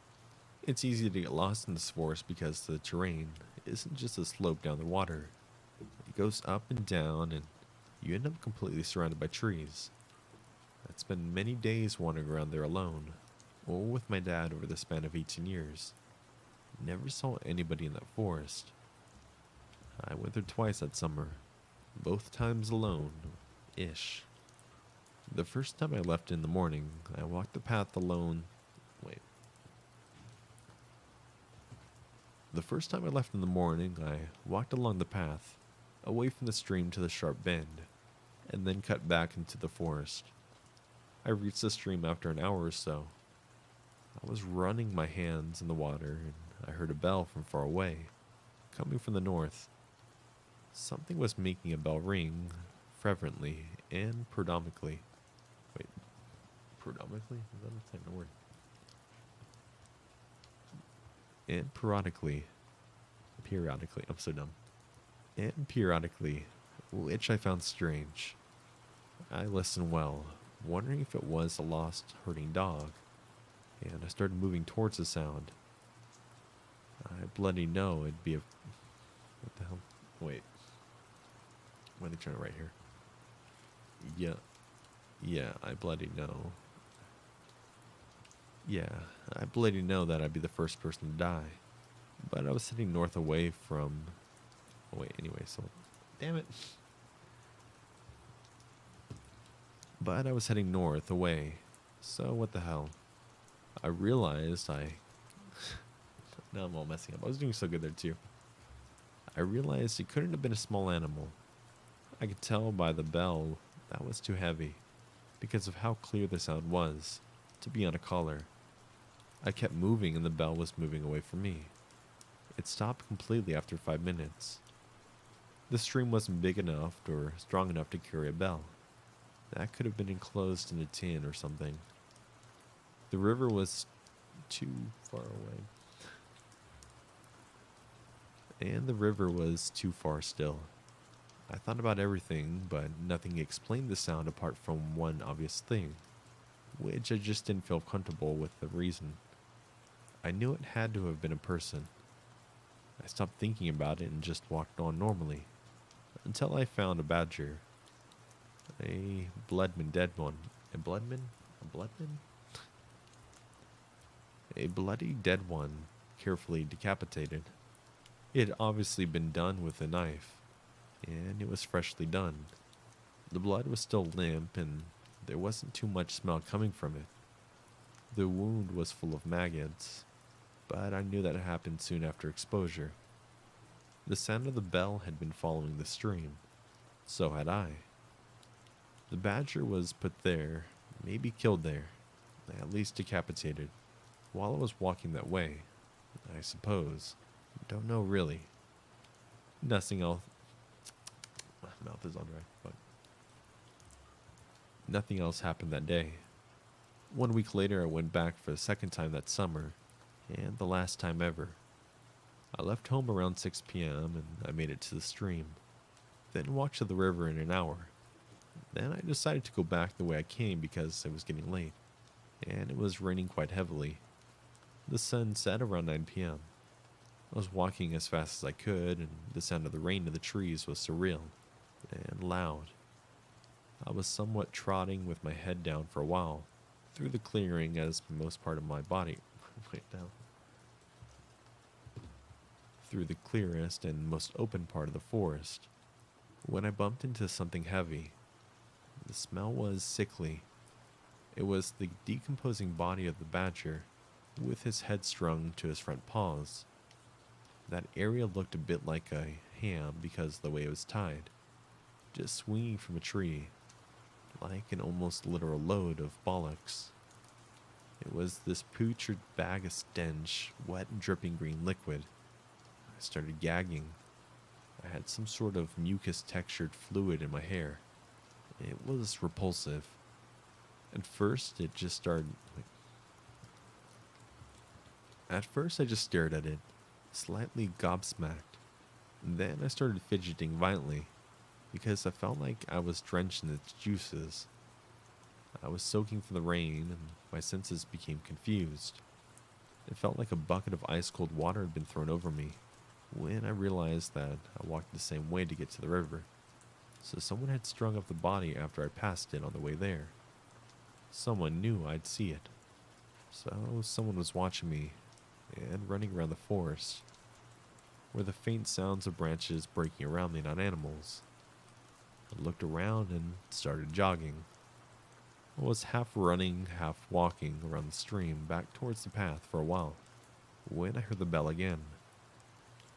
It's easy to get lost in this forest because the terrain isn't just a slope down the water. It goes up and down, and you end up completely surrounded by trees. I'd spent many days wandering around there alone, or with my dad over the span of 18 years. Never saw anybody in that forest. I went there twice that summer, both times alone-ish. The first time I left in the morning, I walked the path alone. The first time I left in the morning, I walked along the path, away from the stream to the sharp bend, and then cut back into the forest. I reached the stream after an hour or so. I was running my hands in the water, and I heard a bell from far away, coming from the north. Something was making a bell ring, fervently and predominantly. Predominantly? Is that a technical word? And periodically, I'm so dumb. And periodically, which I found strange. I listened well, wondering if it was a lost herding dog, and I started moving towards the sound. I bloody know it'd be a... What the hell? Wait. What are they trying to write here? Yeah, I bloody know. Yeah, I bloody know that I'd be the first person to die. But I was heading north away from... Damn it. But I was heading north away. So what the hell? I realized now I'm all messing up. I was doing so good there too. I realized it couldn't have been a small animal. I could tell by the bell that was too heavy, because of how clear the sound was, to be on a collar. I kept moving and the bell was moving away from me. It stopped completely after 5 minutes. The stream wasn't big enough or strong enough to carry a bell. That could have been enclosed in a tin or something. The river was too far away. And the river was too far still. I thought about everything, but nothing explained the sound apart from one obvious thing, which I just didn't feel comfortable with the reason. I knew it had to have been a person. I stopped thinking about it and just walked on normally, until I found a badger. A bloodman dead one. A bloodman? A bloodman? A bloody dead one, carefully decapitated. It had obviously been done with a knife, and it was freshly done. The blood was still limp, and there wasn't too much smell coming from it. The wound was full of maggots, but I knew that it happened soon after exposure. The sound of the bell had been following the stream. So had I. The badger was put there, maybe killed there, at least decapitated, while I was walking that way, I suppose. Don't know really. Nothing else. My mouth is on dry. Fuck. Nothing else happened that day. 1 week later, I went back for the second time that summer, and the last time ever. I left home around 6 p.m. and I made it to the stream, then walked to the river in an hour. Then I decided to go back the way I came because it was getting late, and it was raining quite heavily. The sun set around 9 p.m. I was walking as fast as I could, and the sound of the rain in the trees was surreal and loud. I was somewhat trotting with my head down for a while, through the clearing as most part of my body went down. Through the clearest and most open part of the forest, when I bumped into something heavy. The smell was sickly. It was the decomposing body of the badger, with his head strung to his front paws. That area looked a bit like a ham because of the way it was tied, just swinging from a tree, like an almost literal load of bollocks. It was this putrid bag of stench, wet and dripping green liquid. I started gagging. I had some sort of mucus-textured fluid in my hair. It was repulsive. At first, I just stared at it, slightly gobsmacked. Then I started fidgeting violently, because I felt like I was drenched in its juices. I was soaking from the rain, and my senses became confused. It felt like a bucket of ice-cold water had been thrown over me, when I realized that I walked the same way to get to the river. So someone had strung up the body after I passed it on the way there. Someone knew I'd see it. So someone was watching me and running around the forest, where the faint sounds of branches breaking around me, not animals. I looked around and started jogging. I was half running, half walking around the stream back towards the path for a while, when I heard the bell again.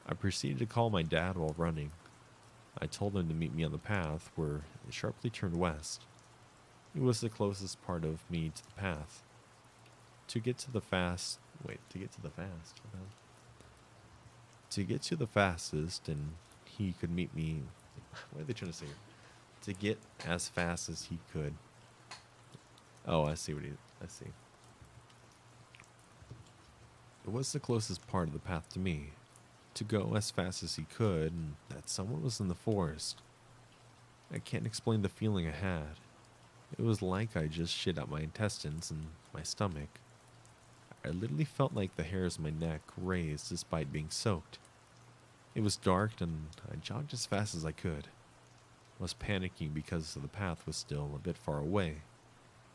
I proceeded to call my dad while running. I told him to meet me on the path where it sharply turned west. It was the closest part of me to the path. To get to the fastest, and he could meet me. What are they trying to say here? To get as fast as he could. Oh, I see. It was the closest part of the path to me. To go as fast as he could, and that someone was in the forest. I can't explain the feeling I had. It was like I just shit out my intestines and my stomach. I literally felt like the hairs on my neck raised despite being soaked. It was dark and I jogged as fast as I could. I was panicking because the path was still a bit far away,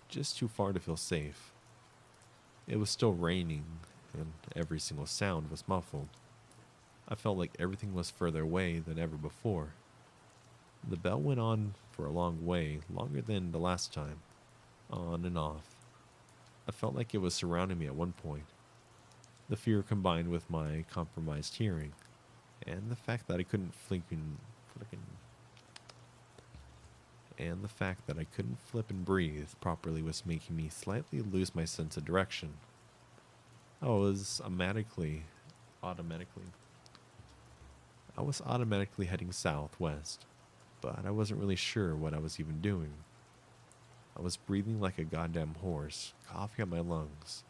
just too far to feel safe. It was still raining and every single sound was muffled. I felt like everything was further away than ever before. The bell went on for a long way, longer than the last time, on and off. I felt like it was surrounding me at one point. The fear combined with my compromised hearing, and the fact that I couldn't flip and breathe properly was making me slightly lose my sense of direction. I was automatically heading southwest, but I wasn't really sure what I was even doing. I was breathing like a goddamn horse, coughing up my lungs,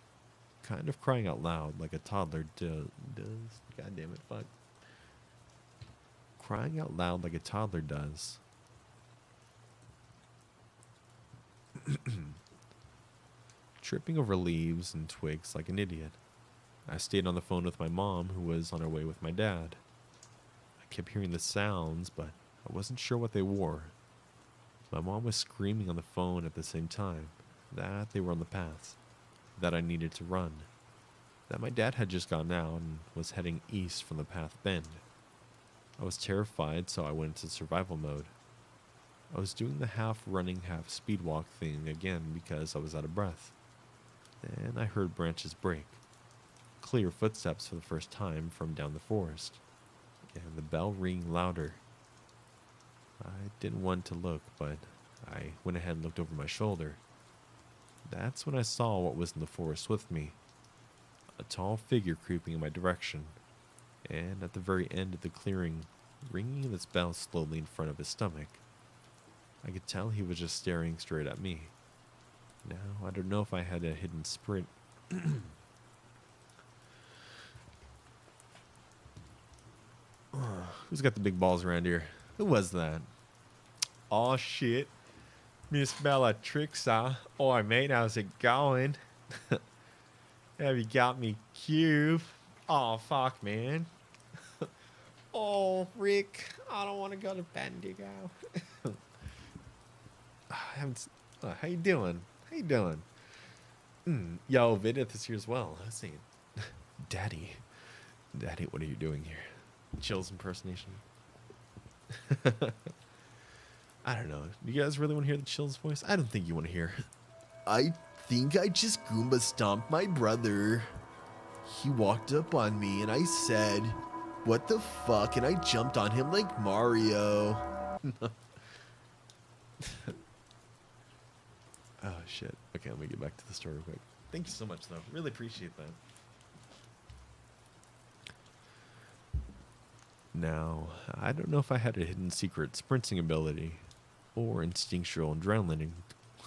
kind of crying out loud like a toddler does. God damn it, fuck. Crying out loud like a toddler does. Tripping over leaves and twigs like an idiot. I stayed on the phone with my mom, who was on her way with my dad. I kept hearing the sounds, but I wasn't sure what they were. My mom was screaming on the phone at the same time that they were on the path, that I needed to run, that my dad had just gone out and was heading east from the path bend. I was terrified, so I went into survival mode. I was doing the half running, half speed walk thing again because I was out of breath. Then I heard branches break. Clear footsteps for the first time from down the forest. and the bell ringing louder. I didn't want to look, but I went ahead and looked over my shoulder. That's when I saw what was in the forest with me. A tall figure creeping in my direction, and at the very end of the clearing, ringing this bell slowly in front of his stomach. I could tell he was just staring straight at me. Now, I don't know if I had a hidden sprint. Who's got the big balls around here? Who was that? Aw, shit. Miss Bellatrixa. Oi, mate, how's it going? Have you got me cube? Oh, fuck, man. Oh, Rick, I don't want to go to Bendigo. I haven't... how you doing? How you doing? Yo, Vidith is here as well. I was saying, Daddy. Daddy, what are you doing here? Chills impersonation. I don't know. Do you guys really want to hear the Chills voice? I don't think you want to hear. I think I just Goomba stomped my brother. He walked up on me and I said, "What the fuck?" And I jumped on him like Mario. Oh, shit. Okay, let me get back to the story real quick. Thank you so much, though. Really appreciate that. Now, I don't know if I had a hidden secret sprinting ability or instinctual adrenaline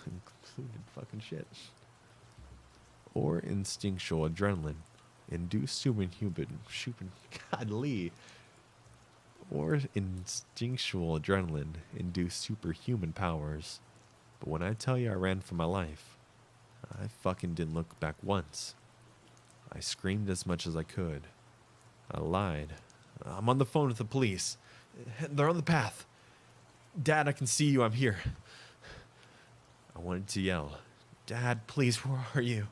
included fucking shit. Or instinctual adrenaline induced godly. Or instinctual adrenaline induced superhuman powers. But when I tell you I ran for my life, I fucking didn't look back once. I screamed as much as I could. I lied. I'm on the phone with the police. They're on the path. Dad, I can see you. I'm here. I wanted to yell, "Dad, please, where are you?"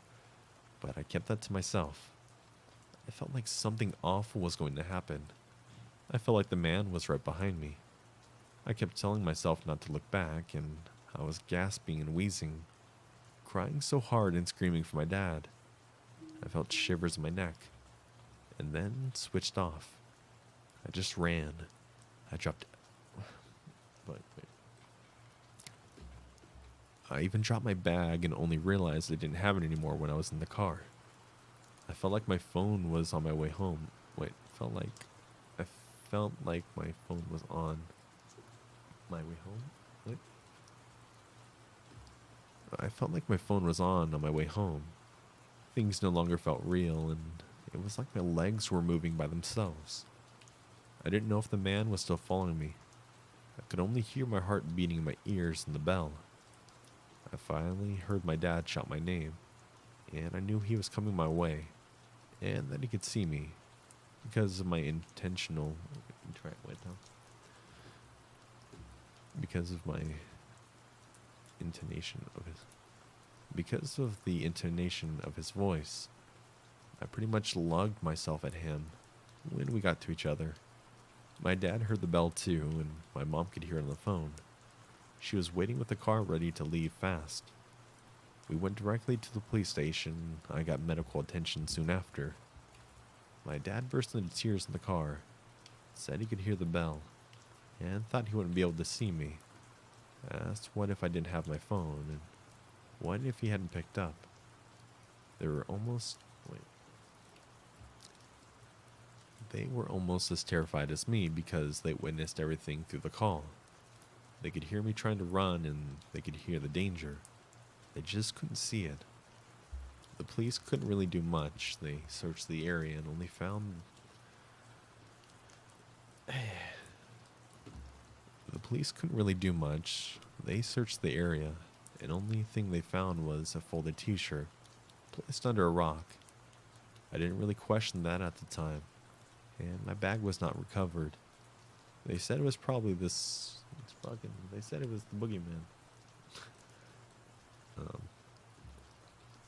But I kept that to myself. I felt like something awful was going to happen. I felt like the man was right behind me. I kept telling myself not to look back, and I was gasping and wheezing, crying so hard and screaming for my dad. I felt shivers in my neck, and then switched off. I just ran. I dropped... Wait. I even dropped my bag and only realized I didn't have it anymore when I was in the car. I felt like my phone was on my way home. I felt like my phone was on my way home. I felt like my phone was on my way home. Things no longer felt real, and it was like my legs were moving by themselves. I didn't know if the man was still following me. I could only hear my heart beating in my ears and the bell. I finally heard my dad shout my name, and I knew he was coming my way, and that he could see me, because of my because of the intonation of his voice. I pretty much lugged myself at him when we got to each other. My dad heard the bell too, and my mom could hear it on the phone. She was waiting with the car ready to leave fast. We went directly to the police station. I got medical attention soon after. My dad burst into tears in the car, said he could hear the bell, and thought he wouldn't be able to see me. Asked what if I didn't have my phone, and what if he hadn't picked up. They were almost as terrified as me because they witnessed everything through the call. They could hear me trying to run, and they could hear the danger. They just couldn't see it. The police couldn't really do much. They searched the area and only found... The police couldn't really do much. They searched the area, and only thing they found was a folded t-shirt placed under a rock. I didn't really question that at the time, and my bag was not recovered. They said it was probably they said it was the boogeyman.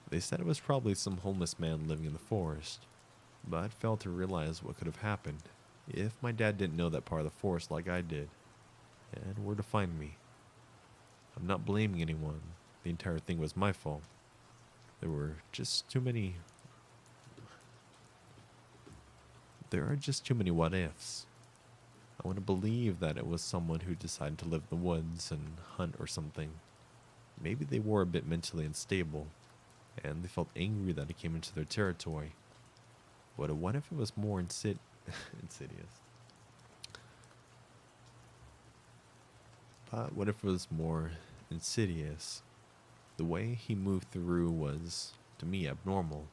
They said it was probably some homeless man living in the forest, but failed to realize what could have happened if my dad didn't know that part of the forest like I did, and were to find me. I'm not blaming anyone. The entire thing was my fault. There are just too many what ifs. I want to believe that it was someone who decided to live in the woods and hunt or something. Maybe they were a bit mentally unstable, and they felt angry that it came into their territory. But what if it was more insidious? But what if it was more insidious? The way he moved through was, to me, abnormal.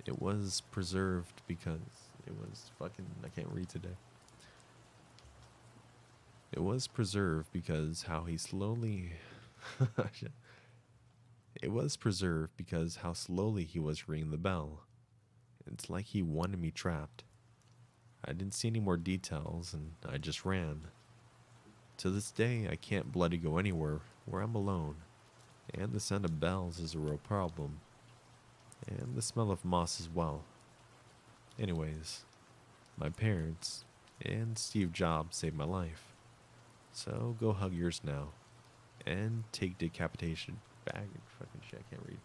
It was preserved because it was fucking... I can't read today. It was preserved because how he slowly... It was preserved because how slowly he was ringing the bell. It's like he wanted me trapped. I didn't see any more details, and I just ran. To this day, I can't bloody go anywhere where I'm alone, and the sound of bells is a real problem, and the smell of moss as well. Anyways, my parents and Steve Jobs saved my life, so go hug yours now, and take decapitation bag fucking shit, I can't read.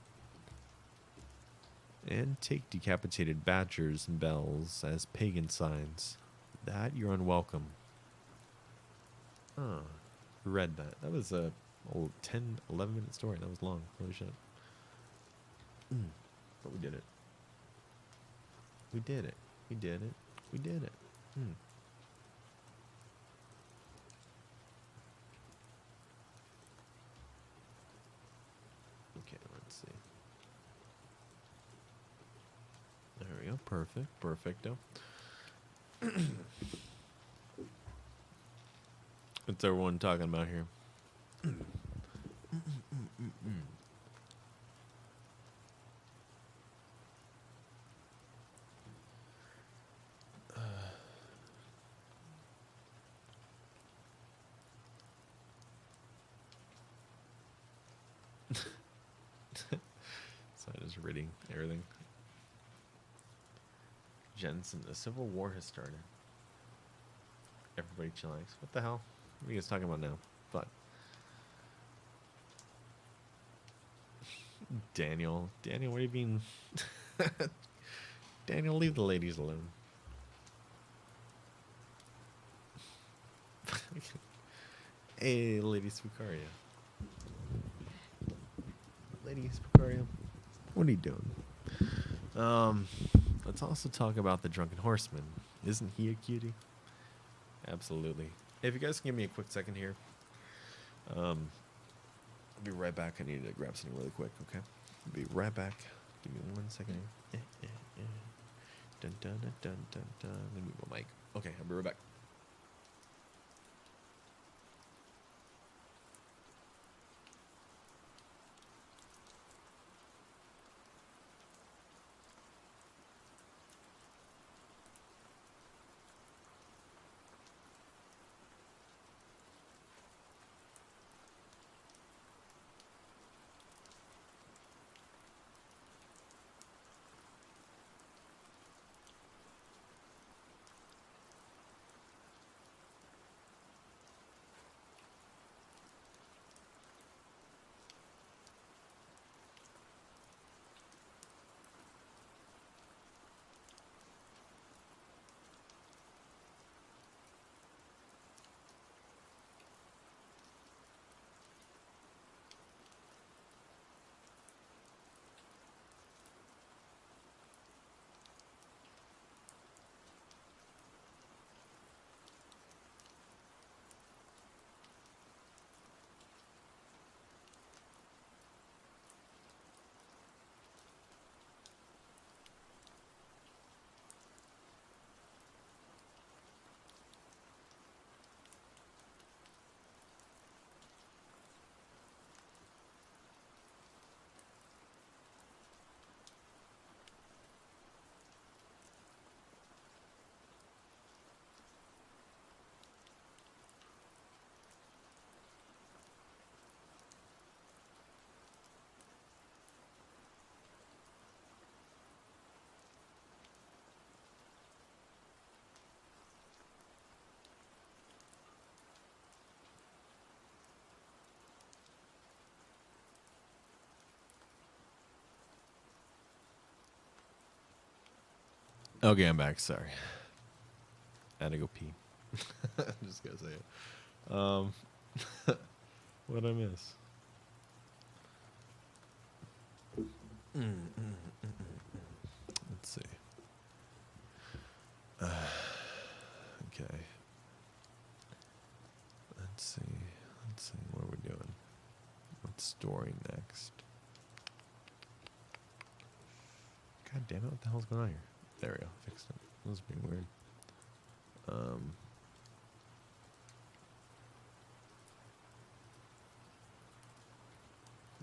And take decapitated badgers and bells as pagan signs that you're unwelcome. Oh, read that. That was a 10, 11-minute story. That was long. Holy shit. But we did it. We did it. We did it. We did it. Okay, let's see. There we go. Perfect. Perfecto. What's everyone talking about here? So I'm just reading everything. Jensen, the Civil War has started. Everybody chillax. What the hell? What are you guys talking about now? Fuck. Daniel, what do you mean? Daniel, leave the ladies alone. Hey, Lady Spucaria. Lady Spucaria, what are you doing? Let's also talk about the Drunken Horseman. Isn't he a cutie? Absolutely. If you guys can give me a quick second here, I'll be right back. I need to grab something really quick, okay? I'll be right back. Give me 1 second here. Dun, dun, dun, dun, dun, dun. Let me move my mic. Okay, I'll be right back. Okay, I'm back. Sorry. I had to go pee. I'm just gonna say it. What'd I miss? Let's see. Okay. Let's see. What are we doing? What's story next? God damn it! What the hell's going on here? There we go. Fixed it. That was being weird.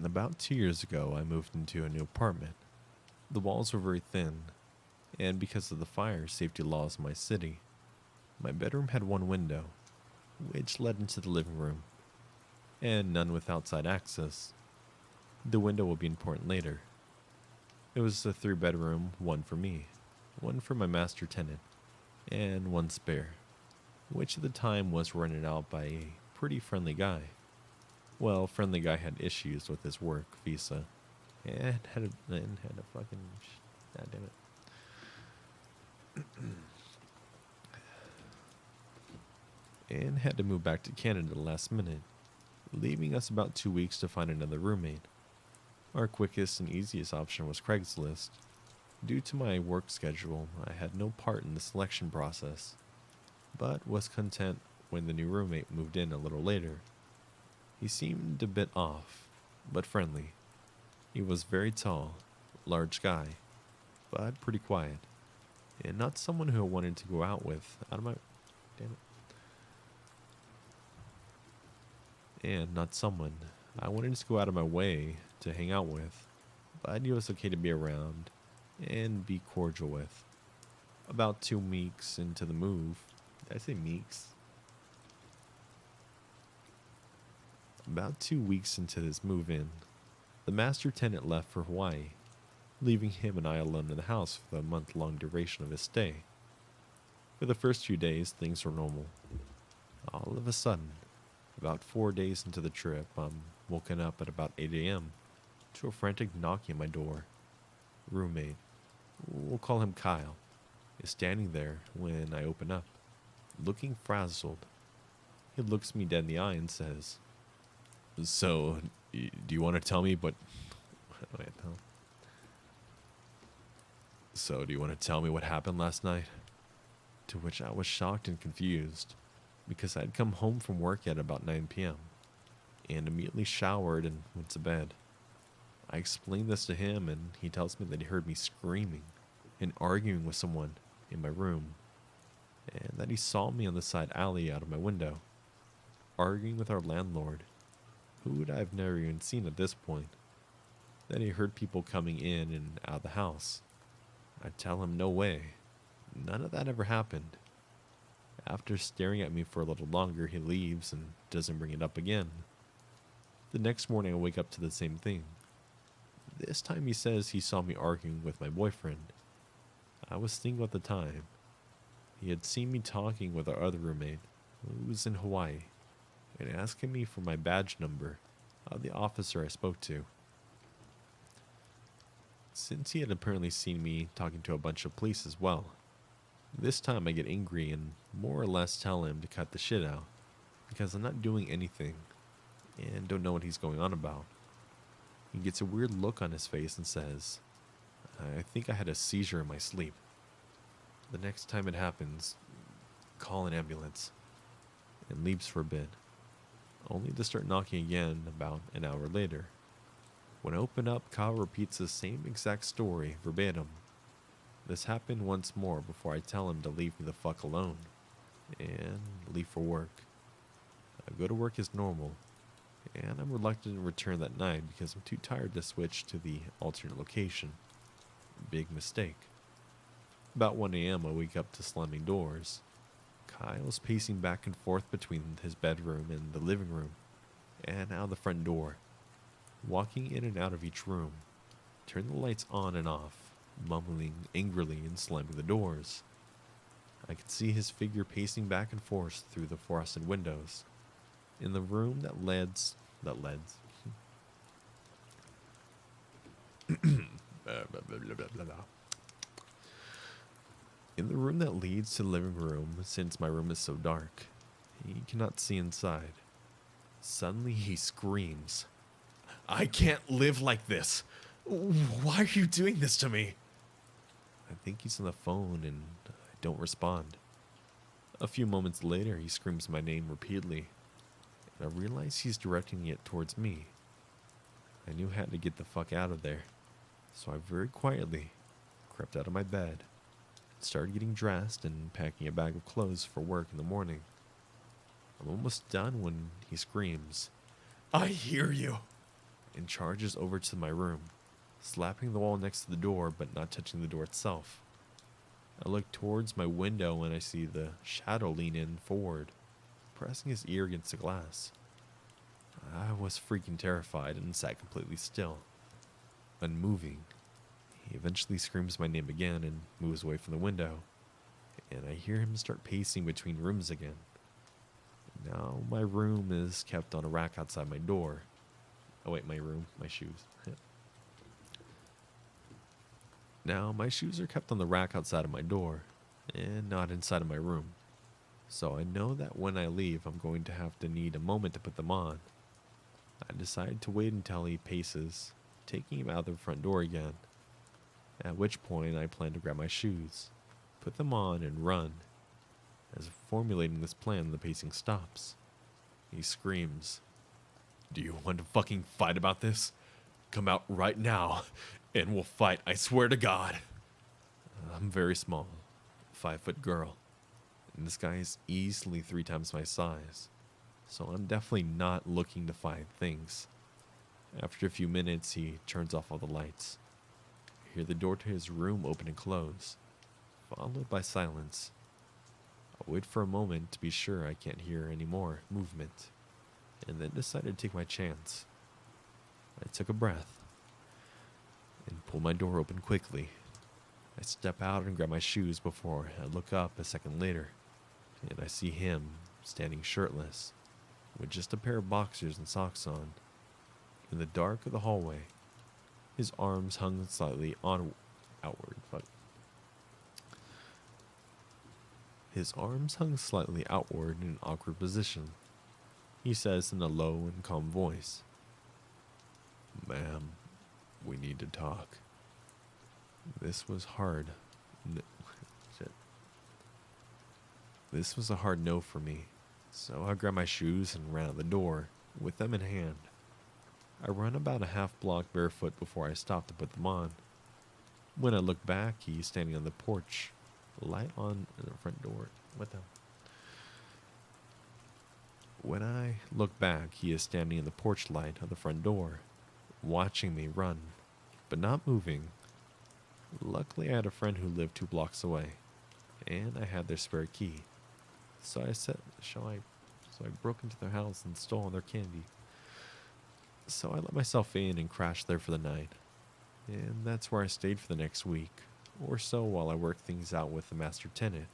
About 2 years ago, I moved into a new apartment. The walls were very thin, and because of the fire safety laws in my city, my bedroom had one window, which led into the living room, and none with outside access. The window will be important later. It was a 3-bedroom, one for me, one for my master tenant, and one spare, which at the time was rented out by a pretty friendly guy. Well, friendly guy had issues with his work visa, and had a fucking god damn it, and had to move back to Canada last minute, leaving us about 2 weeks to find another roommate. Our quickest and easiest option was Craigslist. Due to my work schedule, I had no part in the selection process, but was content when the new roommate moved in a little later. He seemed a bit off, but friendly. He was very tall, large guy, but pretty quiet, and not someone who I wanted to go out with out of my... Damn it. And not someone I wanted to go out of my way to hang out with, but he was okay to be around and be cordial with. About 2 weeks into the move... Did I say meeks? About 2 weeks into this move-in, the master tenant left for Hawaii, leaving him and I alone in the house for the month-long duration of his stay. For the first few days, things were normal. All of a sudden, about 4 days into the trip, I'm woken up at about 8 a.m. to a frantic knocking at my door. Roommate, we'll call him Kyle, is standing there when I open up, looking frazzled. He looks me dead in the eye and says, "So, do you want to tell me what... Wait, no. So, do you want to tell me what happened last night?" To which I was shocked and confused, because I'd come home from work at about 9 p.m. and immediately showered and went to bed. I explained this to him, and he tells me that he heard me screaming and arguing with someone in my room, and that he saw me on the side alley out of my window, arguing with our landlord, who I've never even seen at this point. Then he heard people coming in and out of the house. I tell him no way. None of that ever happened. After staring at me for a little longer, he leaves and doesn't bring it up again. The next morning I wake up to the same thing. This time he says he saw me arguing with my boyfriend. I was single at the time. He had seen me talking with our other roommate, who was in Hawaii, and asking me for my badge number of the officer I spoke to. Since he had apparently seen me talking to a bunch of police as well, this time I get angry and more or less tell him to cut the shit out, because I'm not doing anything and don't know what he's going on about. He gets a weird look on his face and says, "I think I had a seizure in my sleep. The next time it happens, call an ambulance," and leaves for a bit, only to start knocking again about an hour later. When I open up, Kyle repeats the same exact story verbatim. This happened once more before I tell him to leave me the fuck alone and leave for work. I go to work as normal, and I'm reluctant to return that night because I'm too tired to switch to the alternate location. Big mistake. About 1 a.m. I wake up to slamming doors. Kyle's pacing back and forth between his bedroom and the living room, and out the front door, walking in and out of each room, turning the lights on and off, mumbling angrily and slamming the doors. I could see his figure pacing back and forth through the frosted windows, in the room that leads. In the room that leads to the living room, since my room is so dark, he cannot see inside. Suddenly he screams, "I can't live like this! Why are you doing this to me?" I think he's on the phone and I don't respond. A few moments later, he screams my name repeatedly, and I realize he's directing it towards me. I knew I had to get the fuck out of there, so I very quietly crept out of my bed, started getting dressed and packing a bag of clothes for work in the morning. I'm almost done when he screams, "I hear you!" and charges over to my room, slapping the wall next to the door but not touching the door itself. I look towards my window and I see the shadow lean in forward, pressing his ear against the glass. I was freaking terrified and sat completely still, unmoving. He eventually screams my name again and moves away from the window, and I hear him start pacing between rooms again. Now my room is kept on a rack outside my door. Oh wait, my shoes. Now my shoes are kept on the rack outside of my door, and not inside of my room. So I know that when I leave, I'm going to have to need a moment to put them on. I decide to wait until he paces, taking him out the front door again. At which point I plan to grab my shoes, put them on, and run. As formulating this plan, the pacing stops. He screams, "Do you want to fucking fight about this? Come out right now, and we'll fight, I swear to God." I'm very small, 5-foot girl, and this guy is easily 3 times my size, so I'm definitely not looking to fight things. After a few minutes, he turns off all the lights. I hear the door to his room open and close, followed by silence. I wait for a moment to be sure I can't hear any more movement, and then decided to take my chance. I took a breath and pulled my door open quickly. I step out and grab my shoes before I look up a second later, and I see him standing shirtless, with just a pair of boxers and socks on, in the dark of the hallway. His arms hung slightly outward. His arms hung slightly outward in an awkward position. He says in a low and calm voice, "Ma'am, we need to talk." This was hard. This was a hard no for me, so I grabbed my shoes and ran out the door, with them in hand. I run about a half block barefoot before I stop to put them on. When I look back, he's standing on the porch, light on in the front door. When I look back, he is standing in the porch light of the front door, watching me run, but not moving. Luckily, I had a friend who lived 2 blocks away, and I had their spare key. So I broke into their house and stole their candy. So I let myself in and crashed there for the night. And that's where I stayed for the next week or so while I worked things out with the master tenant.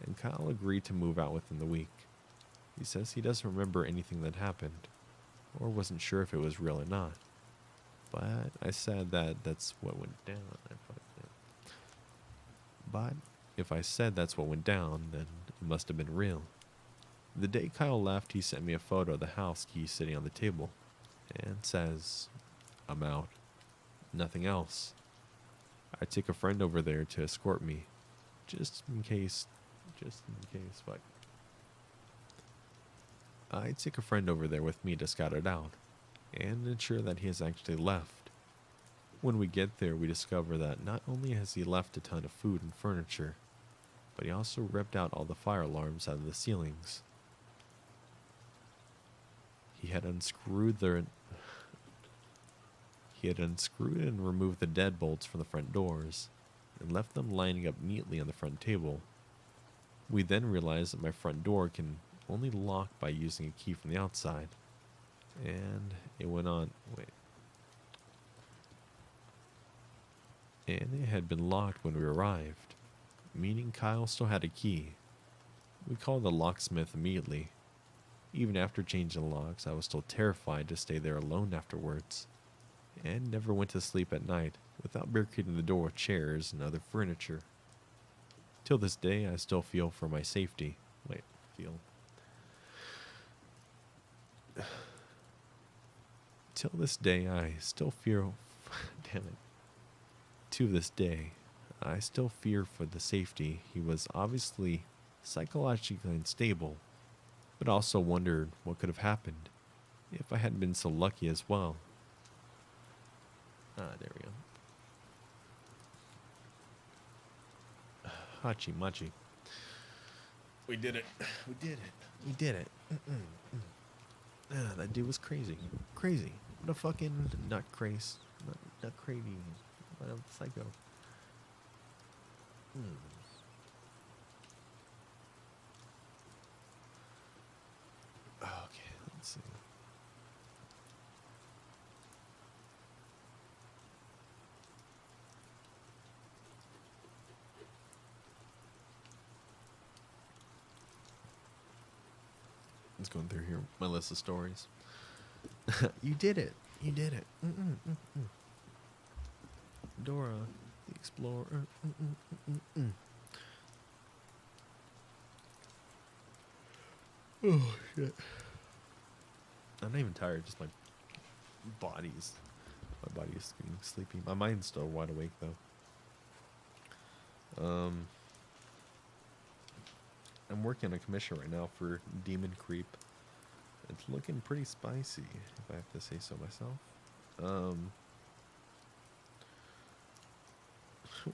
And Kyle agreed to move out within the week. He says he doesn't remember anything that happened, or wasn't sure if it was real or not. But I said that that's what went down. But if I said that's what went down, then it must have been real. The day Kyle left, he sent me a photo of the house key sitting on the table, and says, "I'm out." Nothing else. I take a friend over there to escort me, just in case, but I take a friend over there with me to scout it out, and ensure that he has actually left. When we get there, we discover that not only has he left a ton of food and furniture, but he also ripped out all the fire alarms out of the ceilings. He had unscrewed and removed the deadbolts from the front doors, and left them lining up neatly on the front table. We then realized that my front door can only lock by using a key from the outside, and it had been locked when we arrived, meaning Kyle still had a key. We called the locksmith immediately. Even after changing the locks, I was still terrified to stay there alone afterwards, and never went to sleep at night without barricading the door with chairs and other furniture. Till this day, I still feel for my safety. Wait, feel. Till this day, I still fear. Damn it. To this day, I still fear for the safety. He was obviously psychologically unstable, but also wondered what could have happened if I hadn't been so lucky as well. Ah, there we go. Hachi Machi. We did it. We did it. We did it. That dude was crazy. Crazy. What a fucking nut craze. Nut crazy. What a psycho. Okay, let's see. Let's go through here. My list of stories. You did it. You did it. Dora, the Explorer. Oh shit. I'm not even tired. Just my body is getting sleepy. My mind's still wide awake though. I'm working on a commission right now for Demon Creep. It's looking pretty spicy, if I have to say so myself.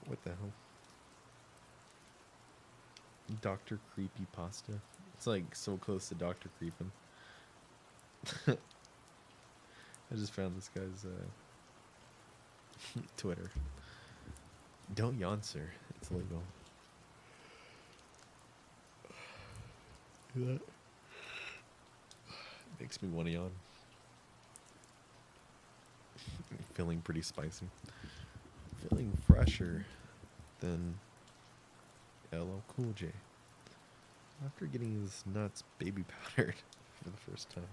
What the hell? Dr. Creepy Pasta. It's like so close to Dr. Creepin. I just found this guy's Twitter. Don't yawn, sir. It's illegal. That makes me want to yawn. Feeling pretty spicy. Feeling fresher than LL Cool J. After getting his nuts baby powdered for the first time.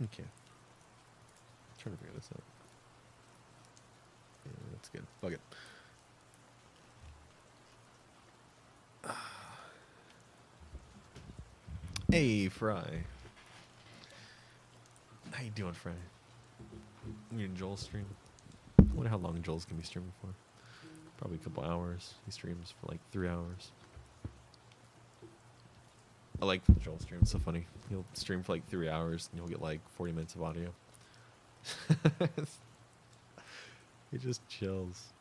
Okay. I'm trying to figure this out. Yeah, that's good. Fuck it. Hey, Fry. How you doing, Fry? You and Joel stream? I wonder how long Joel's gonna be streaming for. Probably a couple hours. He streams for like 3 hours. I like Joel stream. It's so funny. He'll stream for like 3 hours and he'll get like 40 minutes of audio. He just chills.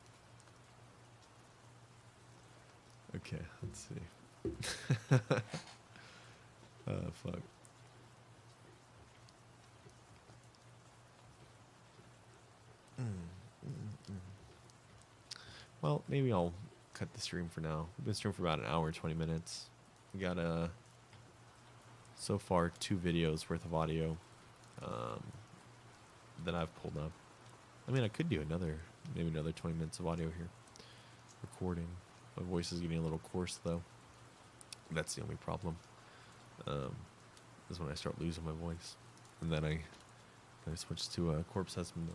Okay, let's see. Fuck. Well, maybe I'll cut the stream for now. We've been streaming for about an hour and 20 minutes. We got so far 2 videos worth of audio that I've pulled up. I mean, I could do maybe another 20 minutes of audio here. Recording. My voice is getting a little coarse though. That's the only problem. Is when I start losing my voice. And then I switch to Corpse Husband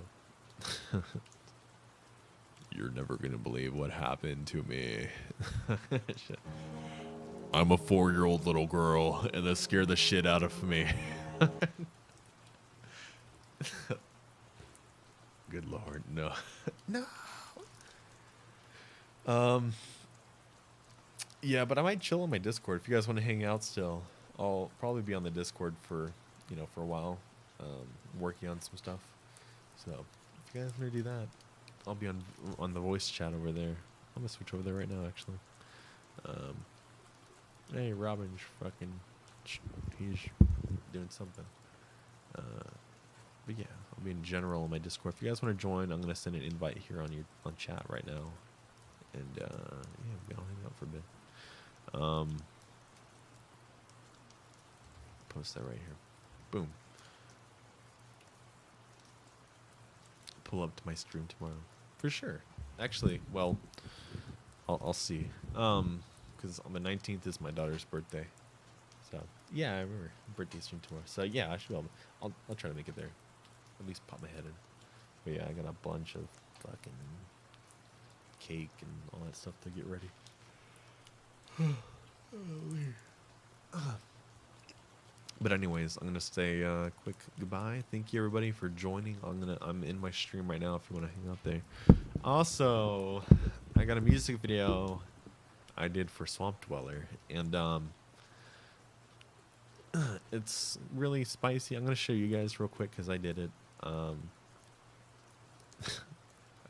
mode. You're never gonna believe what happened to me. Shit. I'm a 4-year-old little girl, and that scared the shit out of me. Good lord, no. No. Yeah, but I might chill on my Discord. If you guys want to hang out still, I'll probably be on the Discord for a while, working on some stuff. So if you guys want to do that, I'll be on the voice chat over there. I'm gonna switch over there right now, actually. Hey, Robin's fucking, he's doing something. But yeah, I'll be in general on my Discord. If you guys want to join, I'm gonna send an invite here on chat right now, and yeah, we'll hang out for a bit. Post that right here. Boom. Pull up to my stream tomorrow for sure. Actually, well, I'll see. Because on the 19th is my daughter's birthday. So yeah, I remember birthday stream tomorrow. So yeah, I should be able to, I'll try to make it there. At least pop my head in. But yeah, I got a bunch of fucking cake and all that stuff to get ready. But anyways, I'm gonna say quick goodbye. Thank you everybody for joining. I'm in my stream right now if you want to hang out there. Also, I got a music video I did for Swamp Dweller, and it's really spicy. I'm gonna show you guys real quick because I did it. I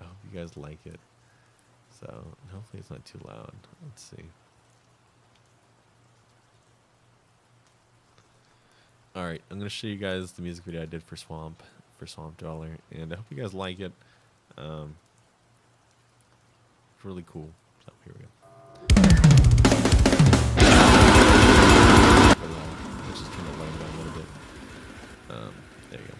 hope you guys like it. So hopefully it's not too loud. Let's see. All right, I'm gonna show you guys the music video I did for Swamp Dweller, and I hope you guys like it. It's really cool. So here we go. Let's just turn it low down a little bit. There you go.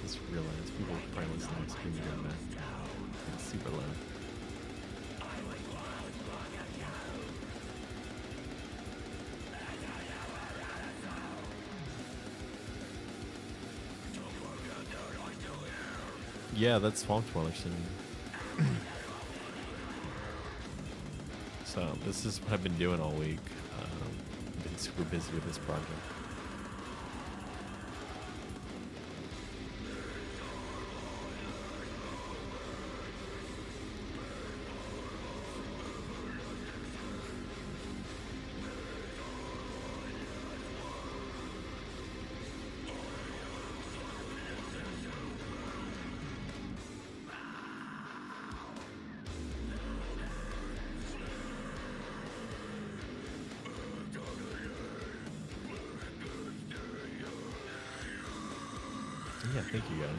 Just realized people are probably listening to screaming during that. It's super loud. Yeah, that's Swamp Dweller singing. So this is what I've been doing all week. I've been super busy with this project. Yeah, thank you guys.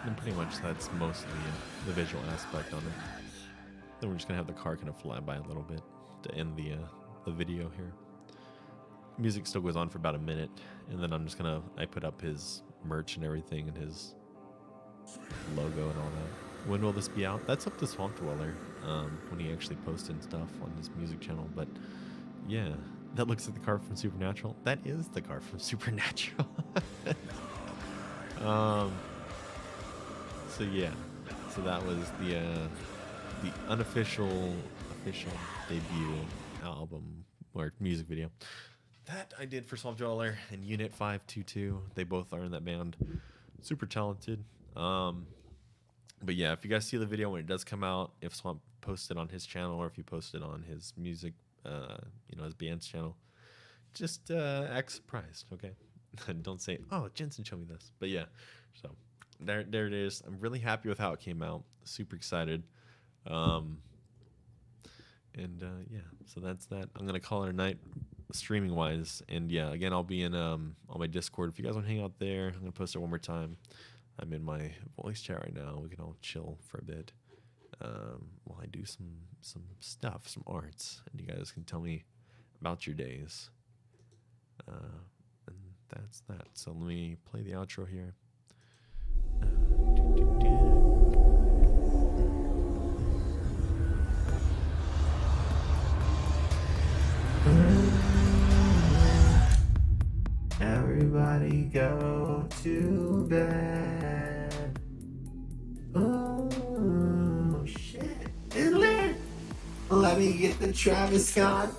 And pretty much that's mostly the visual aspect on it. Then we're just gonna have the car kind of fly by a little bit to end the video here. Music still goes on for about a minute, and then I put up his merch and everything and his logo and all that. When will this be out? That's up to Swamp Dweller when he actually posted stuff on his music channel. But yeah, that looks like the car from Supernatural. That is the car from Supernatural. So yeah, so that was the unofficial debut album or music video that I did for Swamp Dweller and Unit 522. They both are in that band. Super talented. But yeah, if you guys see the video when it does come out, if Swamp posted on his channel or if you posted on his music, his band's channel, just act surprised, okay? Don't say, "Oh, Jensen showed me this." But yeah, so there it is. I'm really happy with how it came out. Super excited. Yeah, so that's that. I'm gonna call it a night streaming wise, and yeah, again, I'll be in on my Discord if you guys want to hang out there. I'm gonna post it one more time. I'm in my voice chat right now. We can all chill for a bit while I do some stuff, some arts, and you guys can tell me about your days. And that's that. So let me play the outro here. Everybody go to bed. Oh shit, it's lit. Let me get the Travis Scott.